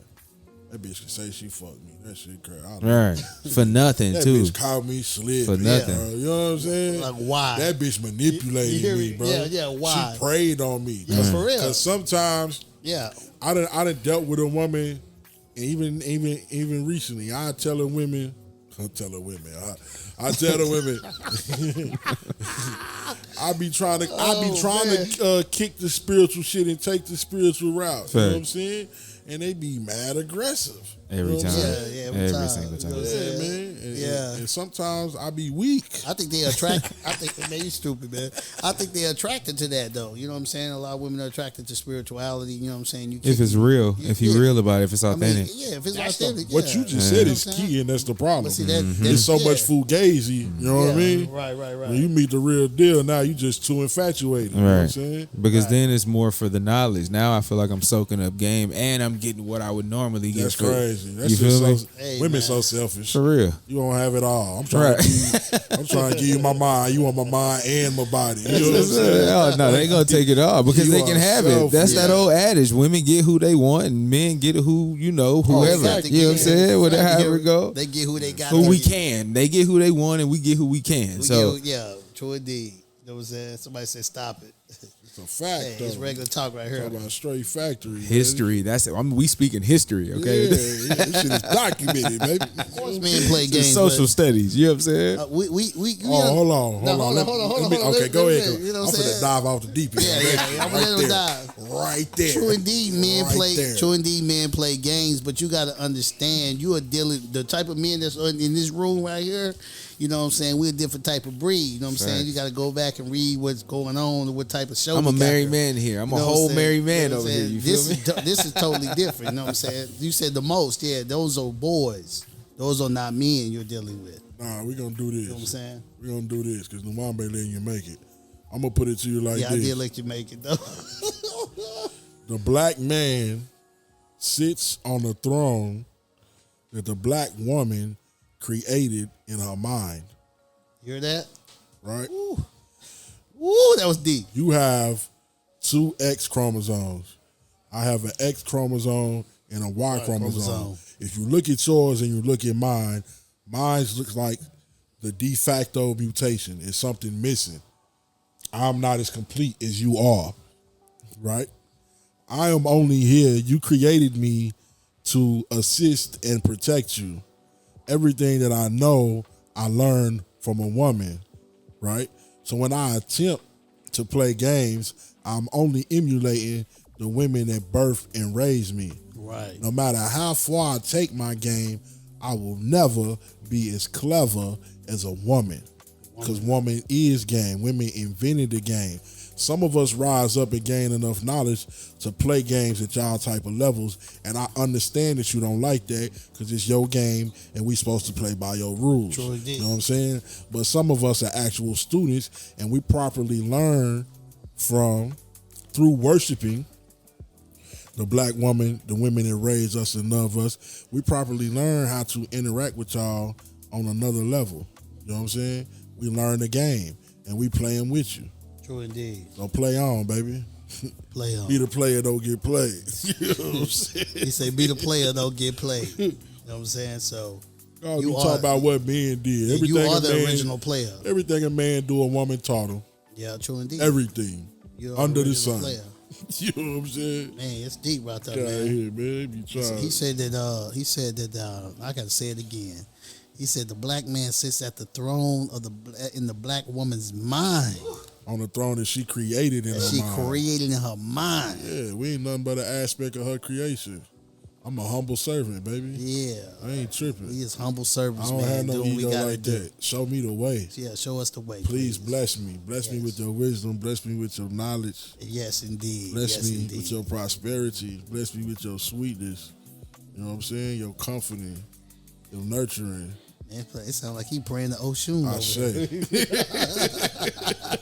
that bitch can say she fucked me. That shit crazy. Right. For nothing, That too. bitch called me slick. For nothing. Bro. You know what I'm saying? Like why? That bitch manipulated You hear me, me? bro. Yeah, why? She preyed on me. Yeah, for real. Because sometimes Yeah. I done dealt with a woman, and even recently, I tell the women, I tell the women, I be trying to kick the spiritual shit and take the spiritual route. You know what I'm saying? And they be mad aggressive. Every time. Yeah, every time. single time. You know what I'm Yeah, saying? man. And, Yeah. and sometimes I be weak. I think they attract. I think man, you stupid, man. I think they're attracted to that though. You know what I'm saying? A lot of women are attracted to spirituality. You know what I'm saying? If it's real, if you're real about it, if it's I mean, authentic. yeah, if it's That's authentic. what you just You said know is what I'm saying? key, and that's the problem. But see, that, It's so yeah. much fugazi. You know what I mean? Right. When you meet the real deal, now you just too infatuated. You know what I'm saying? Because then it's more for the knowledge. Now I feel like I'm soaking up game and I'm getting what I would normally get. That's for it. crazy. That's You just feel me? so, women so selfish. For real. You don't have it all. I'm trying to give you my mind. You want my mind and my body. You know what I'm saying? Oh, no, they ain't gonna take it all because You they can are have it. That's that selfish. old adage. Women get who they want and men get who, whoever. exactly. You know what I'm saying? Whatever, however it go. They get who they got. Who we can. They get who they want and we get who we can. Yeah, true indeed. You know what I'm saying? Somebody said stop it. It's a fact, Hey, though. it's regular talk right here. Talk about straight factory. history. That's it. We speaking history, Yeah, okay? this shit is documented, baby. Of course, men play It's games. social but, studies. You know what I'm saying? Hold on. Okay, go ahead. You know I'm what I'm finna saying? dive off the deep end. Yeah. I'm right gonna there. dive. Right there. True indeed, men Right play. there. True indeed, men play games, but you got to understand, you are dealing the type of men that's in this room right here. You know what I'm saying? We're a different type of breed. You know what I'm saying? You got to go back and read what's going on, what type of show. I'm a we got married here. man here. I'm You a know what whole I'm married saying? man You know what over I'm here. saying? You feel me? This is totally different. You know what I'm saying? You said the most. Yeah, those are boys. Those are not men you're dealing with. Nah, we're going to do this. You know what I'm saying? We're going to do this because Nuwamba letting you make it. I'm going to put it to you like Yeah, this. I did let you make it though. The black man sits on the throne that the black woman created in her mind, You hear that? right? Woo, that was deep. You have two X chromosomes. I have an X chromosome and a Y chromosome. If you look at yours and you look at mine looks like the de facto mutation. It's something missing. I'm not as complete as you are, right? I am only here. You created me to assist and protect you. Everything that I know, I learned from a woman, right? So when I attempt to play games, I'm only emulating the women that birthed and raised me. Right. No matter how far I take my game, I will never be as clever as a woman. Because woman is game. Women invented the game. Some of us rise up and gain enough knowledge to play games at y'all type of levels. And I understand that you don't like that because it's your game and we supposed to play by your rules. Sure did. You know what I'm saying? But some of us are actual students and we properly learn through worshiping the black woman, the women that raised us and love us. We properly learn how to interact with y'all on another level. You know what I'm saying? We learn the game and we playing with you. True indeed. So play on, baby. Play on. Be the player, don't get played. You know what I'm saying? He say, be the player, don't get played. You know what I'm saying? So You talk about what men did. you Everything are a the man, original player. Everything a man do, a woman taught him. Yeah, true indeed. Everything. You're Under the original sun. player. You know what I'm saying? Man, it's deep right there, Get out of man. here, man. You trying. He said that I gotta say it again. He said the black man sits at the throne of in the black woman's mind. On the throne that she created in her She mind. created in her mind. Yeah, we ain't nothing but an aspect of her creation. I'm a humble servant, baby. Yeah. I ain't tripping. We is humble servants, I don't man. have no Doing what we ego gotta like do. that. Show me the way. Yeah, show us the way. Please bless me. Bless me with your wisdom. Bless me with your knowledge. Yes, indeed. Bless yes, me indeed. with your prosperity. Bless me with your sweetness. You know what I'm saying? Your comforting. Your nurturing. Man, it sounds like he praying to Oshun. I over say. there.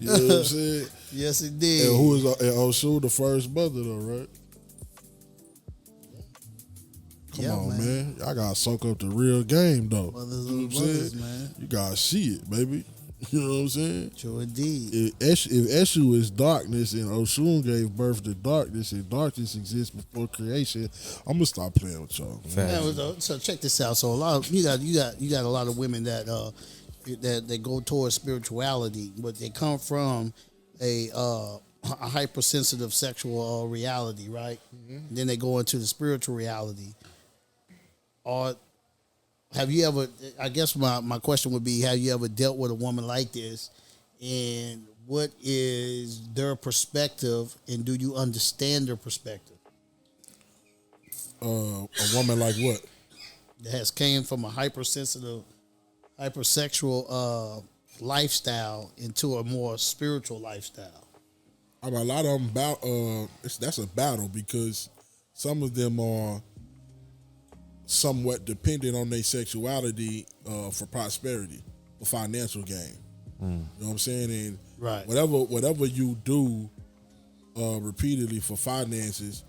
You know what I'm saying? Yes, indeed. And who is Oshun, the first mother, though, right? Come on, man. Y'all gotta soak up the real game, though. Mothers You know and what I'm brothers, saying? man. You gotta see it, baby. You know what I'm saying? True indeed. If Eshu is darkness and Oshun gave birth to darkness and darkness exists before creation, I'm gonna stop playing with y'all. Man, so check this out. So you got a lot of women that that go towards spirituality, but they come from a hypersensitive sexual reality, right? Mm-hmm. Then they go into the spiritual reality. Or have you ever? I guess my question would be: have you ever dealt with a woman like this? And what is their perspective? And do you understand their perspective? A woman like what? That has came from a hypersensitive, hypersexual lifestyle into a more spiritual lifestyle. I mean, a lot of them that's a battle because some of them are somewhat dependent on their sexuality for prosperity, for financial gain. You know what I'm saying? And Right. whatever you do repeatedly for finances,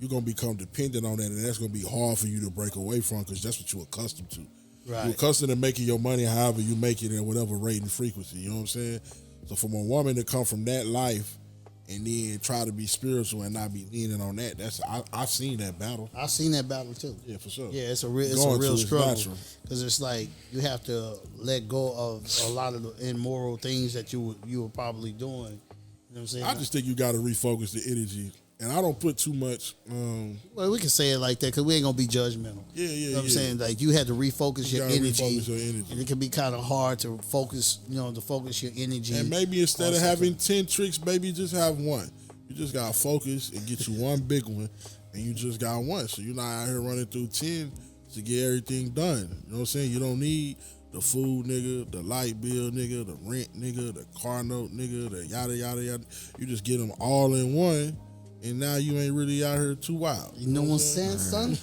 you're gonna become dependent on that, and that's gonna be hard for you to break away from because that's what you're accustomed to. Right. You're accustomed to making your money however you make it at whatever rate and frequency. You know what I'm saying? So from a woman to come from that life and then try to be spiritual and not be leaning on that, I've seen that battle. I've seen that battle too. Yeah, for sure. Yeah, it's a real struggle because it's like you have to let go of a lot of the immoral things that you were probably doing. You know what I'm saying? I just think you got to refocus the energy, and I don't put too much. Well, we can say it like that because we ain't gonna be judgmental. Yeah, You know what I'm saying? Like you had to refocus your gotta energy, refocus your energy. and it can be kind of hard to focus. To focus your energy. And maybe instead of having 10 tricks, maybe just have one. You just gotta focus and get you one big one, and you just got one. So you're not out here running through 10 to get everything done. You know what I'm saying? You don't need the food nigga, the light bill nigga, the rent nigga, the car note nigga, the yada yada yada. You just get them all in one, and now you ain't really out here too wild. You know what I'm saying, son?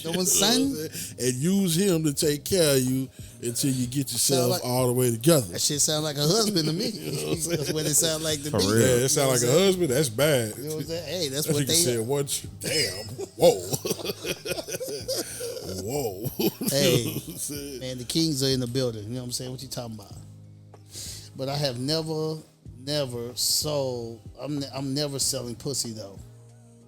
No one's son? And use him to take care of you until you get yourself all the way together. That shit sound like a husband to me. That's what it sound like to me. Yeah, it sound like a husband. That's bad. You know what I'm saying? Hey, that's That what nigga they said. What? Damn. Whoa. Whoa. Hey, man, the Kings are in the building. You know what I'm saying? What you talking about? But I have never sold. I'm never selling pussy though.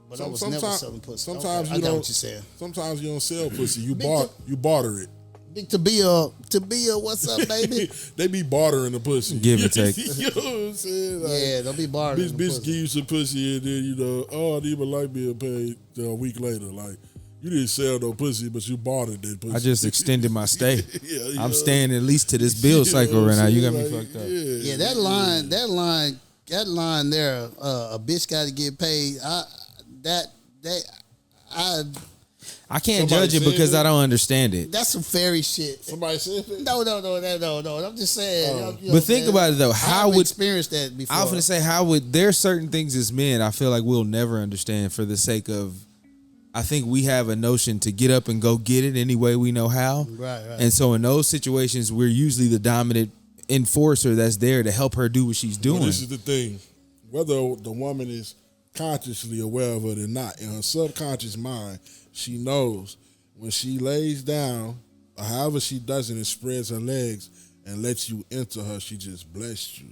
But I was never selling pussy. Sometimes okay, I got what you're saying. Sometimes you don't sell pussy. You barter it. Big Tabia, what's up, baby? They be bartering the pussy. Give or take. You know what I'm saying? Like, Yeah, don't be bartering. Bitch give you some pussy and then, you know, oh, I need my light bill paid a week later. Like, you didn't sell no pussy, but you bartered that pussy. I just extended my stay. Yeah, I'm staying at least to this bill cycle right now. You got me Like, fucked up. Yeah, that line there, a bitch got to get paid. I can't Somebody judge it said because it? I don't understand it. That's some fairy shit. Somebody said that? No. I'm just saying. But think about it though. I How haven't would experienced that before? I was gonna say how would there certain things as men I feel like we'll never understand for the sake of I think we have a notion to get up and go get it any way we know how. Right. And so in those situations we're usually the dominant enforcer that's there to help her do what she's doing. Well, this is the thing. Whether the woman is consciously aware of it or not, in her subconscious mind, she knows when she lays down, or however she does it and spreads her legs and lets you enter her, she just blessed you.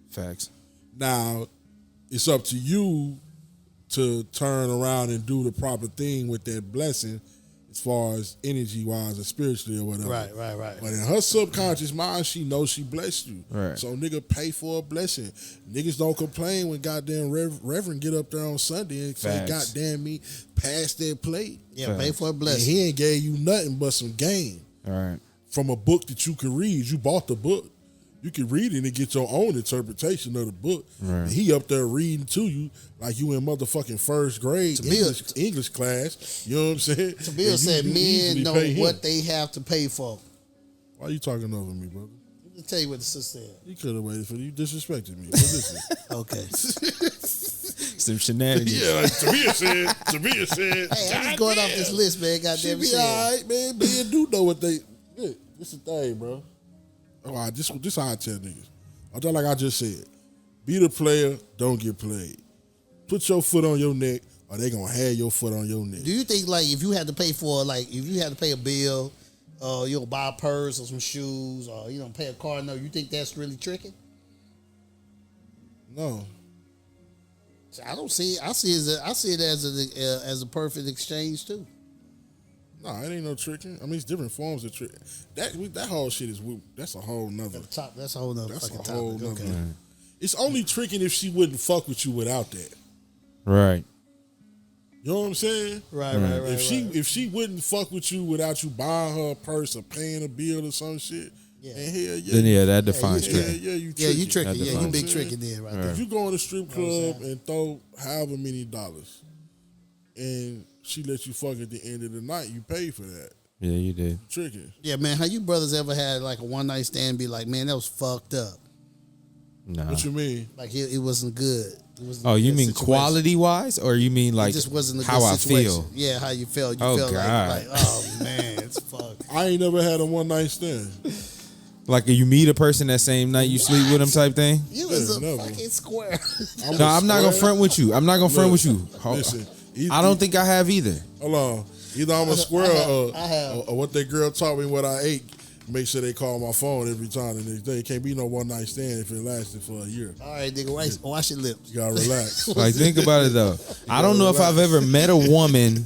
Facts. Now, it's up to you to turn around and do the proper thing with that blessing as far as energy-wise or spiritually or whatever. Right. But in her subconscious mind, she knows she blessed you. Right. So nigga pay for a blessing. Niggas don't complain when goddamn Reverend get up there on Sunday and say, Facts. goddamn me, pass that plate. Yeah, pay for a And blessing. he ain't gave you nothing but some game All right. from a book that you could read. You bought the book. You can read it and get your own interpretation of the book. Right. And he up there reading to you like you in motherfucking first grade English class. You know what I'm saying? Tabia And said you men easily know pay him. what they have to pay for. Why you talking over me, brother? Let me tell you what the sister said. You could have waited for you. Disrespected me. But listen. Okay. Some shenanigans. Yeah, like Tabia said. Hey, I'm just going off this list, man. She Goddamn be shit. all right, man. Men do know what they. Look, this the thing, bro. All right, this how I tell niggas. I tell like I just said. Be the player, don't get played. Put your foot on your neck, or they gonna have your foot on your neck. Do you think like if you had to pay for if you had to pay a bill, you'll buy a purse or some shoes, or pay a car note, you think that's really tricky? No. I don't see it. I see it as a perfect exchange too. No, it ain't no tricking. I mean, it's different forms of tricking. That whole shit is that's a whole nother. That's a whole nother That's fucking a whole topic. nother. Okay. It's only tricking if she wouldn't fuck with you without that. Right. You know what I'm saying? Right. If she wouldn't fuck with you without you buying her a purse or paying a bill or some shit, Yeah. and hell yeah, Then yeah, that defines yeah, tricking. you Yeah, you tricking. tricky. That Yeah, you defines big it. tricky there, right there. If you go in a strip club and throw however many dollars, and she lets you fuck at the end of the night, you pay for that. Yeah, you did. Tricking. Yeah, man. How you brothers ever had like a one night stand and be like, man, that was fucked up. No. What you mean? Like it wasn't good. It wasn't Oh, a you good mean situation. quality wise, or you mean like It just wasn't a how good I situation. feel? Yeah, how you felt. You Oh, felt God. like, oh man, it's fucked. I ain't never had a one night stand. Like you meet a person that same night you sleep with them type thing. You was a never. fucking square. No, I'm not gonna front with you. I'm not gonna front with you. Listen, I don't think I have either. Hold on. Either I'm a squirrel have. or what that girl taught me what I ate. Make sure they call my phone every time the next day. It can't be no one night stand if it lasted for a year. All right, nigga, wash your lips. You gotta relax. Like think about it though. I don't know if I've ever met a woman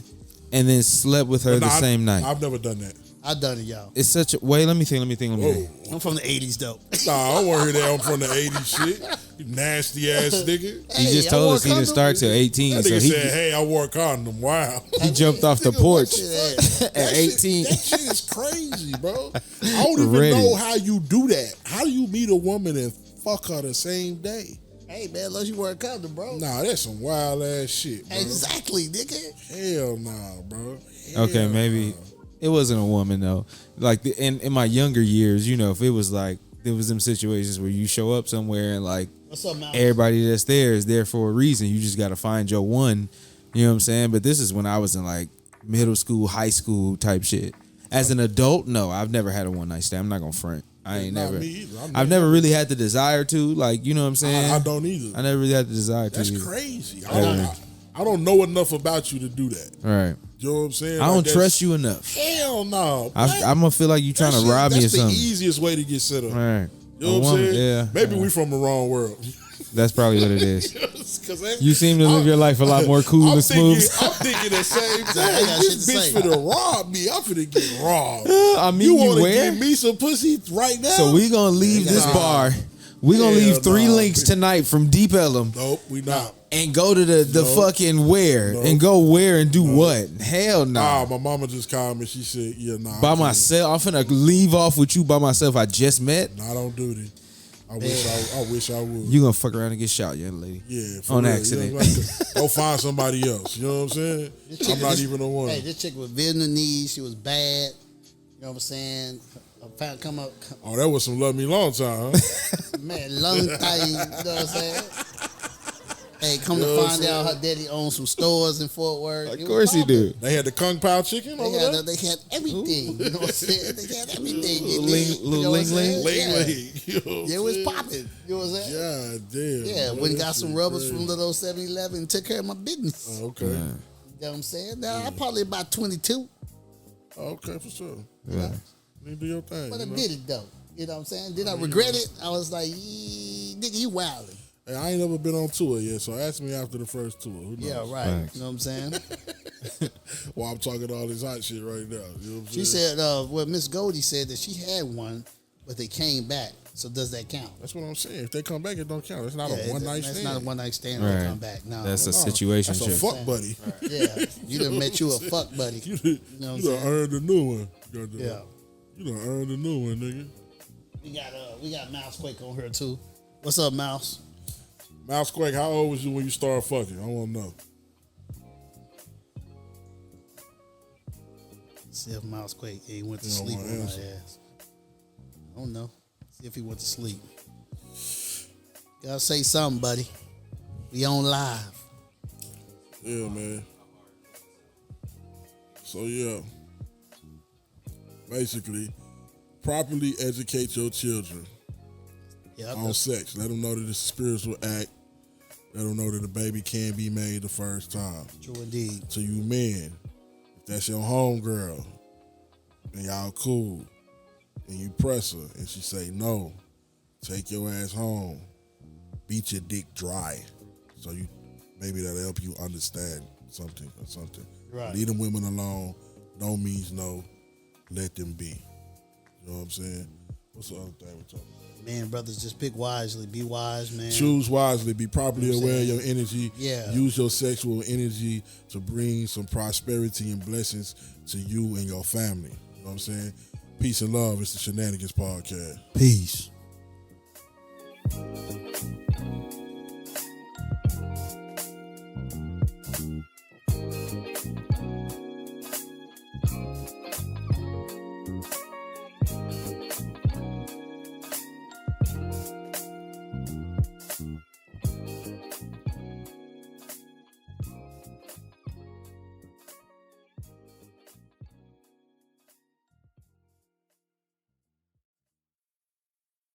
and then slept with her the same night. I've never done that. I done it, y'all. It's such a wait. Let me think. Whoa. I'm from the '80s, though. Nah, I don't want to hear that. I'm from the 80s shit. You nasty ass nigga. He just I told wore us he didn't condom. start till 18, That so nigga he said, hey, I wore a condom. Wow. he jumped off the Nigga, porch what at 18. That shit is crazy, bro. I don't even Ready. know how you do that. How do you meet a woman and fuck her the same day? Hey, man, unless you wear a condom, bro. Nah, that's some wild ass shit, bro. Exactly, nigga. Hell nah, bro. Okay, Hell maybe nah. it wasn't a woman though. Like in my younger years, if it was like there was them situations where you show up somewhere and like What's up, man? everybody that's there is there for a reason. You just got to find your one. You know what I'm saying? But this is when I was in like middle school, high school type shit. As an adult, no, I've never had a one night stand. I'm not gonna front. I ain't Not never. me either. I've never really had the desire to. Like, you know what I'm saying? I don't either. I never really had the desire to. That's either. crazy. Yeah. I don't know enough about you to do that. All right. You know what I'm saying? I don't that's- trust you enough. Hell no. I'm gonna feel like you trying to rob me or That's the something. easiest way to get set up. All right. You know what I'm saying? Yeah. Maybe we from the wrong world. That's probably what it is. You know what I'm You seem to live your life a lot more cool and smooth. I'm thinking the same thing. I got shit This to bitch say. finna rob me. I'm finna get robbed. I mean, You you want to where? give me some pussy right now? So we gonna leave this bar. We gonna Hell leave 3 nah. links tonight from Deep Ellum Nope, we not. and go to the fucking where Nope. and go where and do what? Hell no. Ah, my mama just called me. She said, "Yeah, nah." By I can't. myself, I'm finna leave off with you by myself. I just met. Nah, don't do this. I wish I would. You gonna fuck around and get shot, young lady. Yeah, for On real. accident. You know, like, go find somebody else. You know what I'm saying? I'm not even the one. Hey, this chick was Vietnamese. She was bad. You know what I'm saying? Come up, Oh, that was some love me long time, huh? man, long time. You know what I'm saying? Hey, come You know to what I'm find out, her daddy owns some stores in Fort Worth. Of It was course he poppin'. do. They had the Kung Pao chicken over there. They had everything. You know what I'm saying? They had everything. Little You ling- know what I'm saying? Ling Yeah. ling. You know what Yeah, it I'm was saying? popping. You know what I'm saying? God damn. Yeah, man, went and that got some shit rubbers crazy. from little 7-Eleven and took care of my business. Oh, okay. You know what I'm saying? Now, I'm probably about 22, Okay, for sure. Yeah. You do your thing. but I you know? did it though. You know what I'm saying? Did I regret it? I was like, nigga, you wildin'. Hey, I ain't never been on tour yet, so ask me after the first tour. Who knows? Yeah, right. Thanks. You know what I'm saying? While I'm talking all this hot shit right now. You know what I'm She saying? said, well, Miss Goldie said that she had one, but they came back. So does that count? That's what I'm saying. If they come back, it don't count. It's not Yeah, a one night That's stand. not a one night stand when they Right. come back. No. That's a No, situation. That's a fuck buddy. Yeah, you done met you a fuck buddy. You know what I'm done saying? earned a new one. Goddamn. Yeah. You done earned a new one, nigga. We got Mouse Quake on here too. What's up, Mouse? Mouse Quake, how old was you when you started fucking? I want to know. See if Mouse Quake went to You don't sleep wanna on my answer. ass. I don't know. See if he went to sleep. Gotta say something, buddy. We on live. Yeah, man. So, yeah. Basically, properly educate your children Yeah, on sex. Let them know that it's a spiritual act. Let them know that a baby can be made the first time. true indeed. To you men, if that's your homegirl and y'all cool and you press her and she say no, take your ass home. Beat your dick dry. So you maybe that'll help you understand something or something. Right. Leave them women alone. No means no. Let them be. You know what I'm saying? What's the other thing we're talking about? Man, brothers, just pick wisely. Be wise, man. Choose wisely. Be properly You know what I'm aware of saying? your energy. Yeah. Use your sexual energy to bring some prosperity and blessings to you and your family. You know what I'm saying? Peace and love. It's the Shenanigans Podcast. Peace.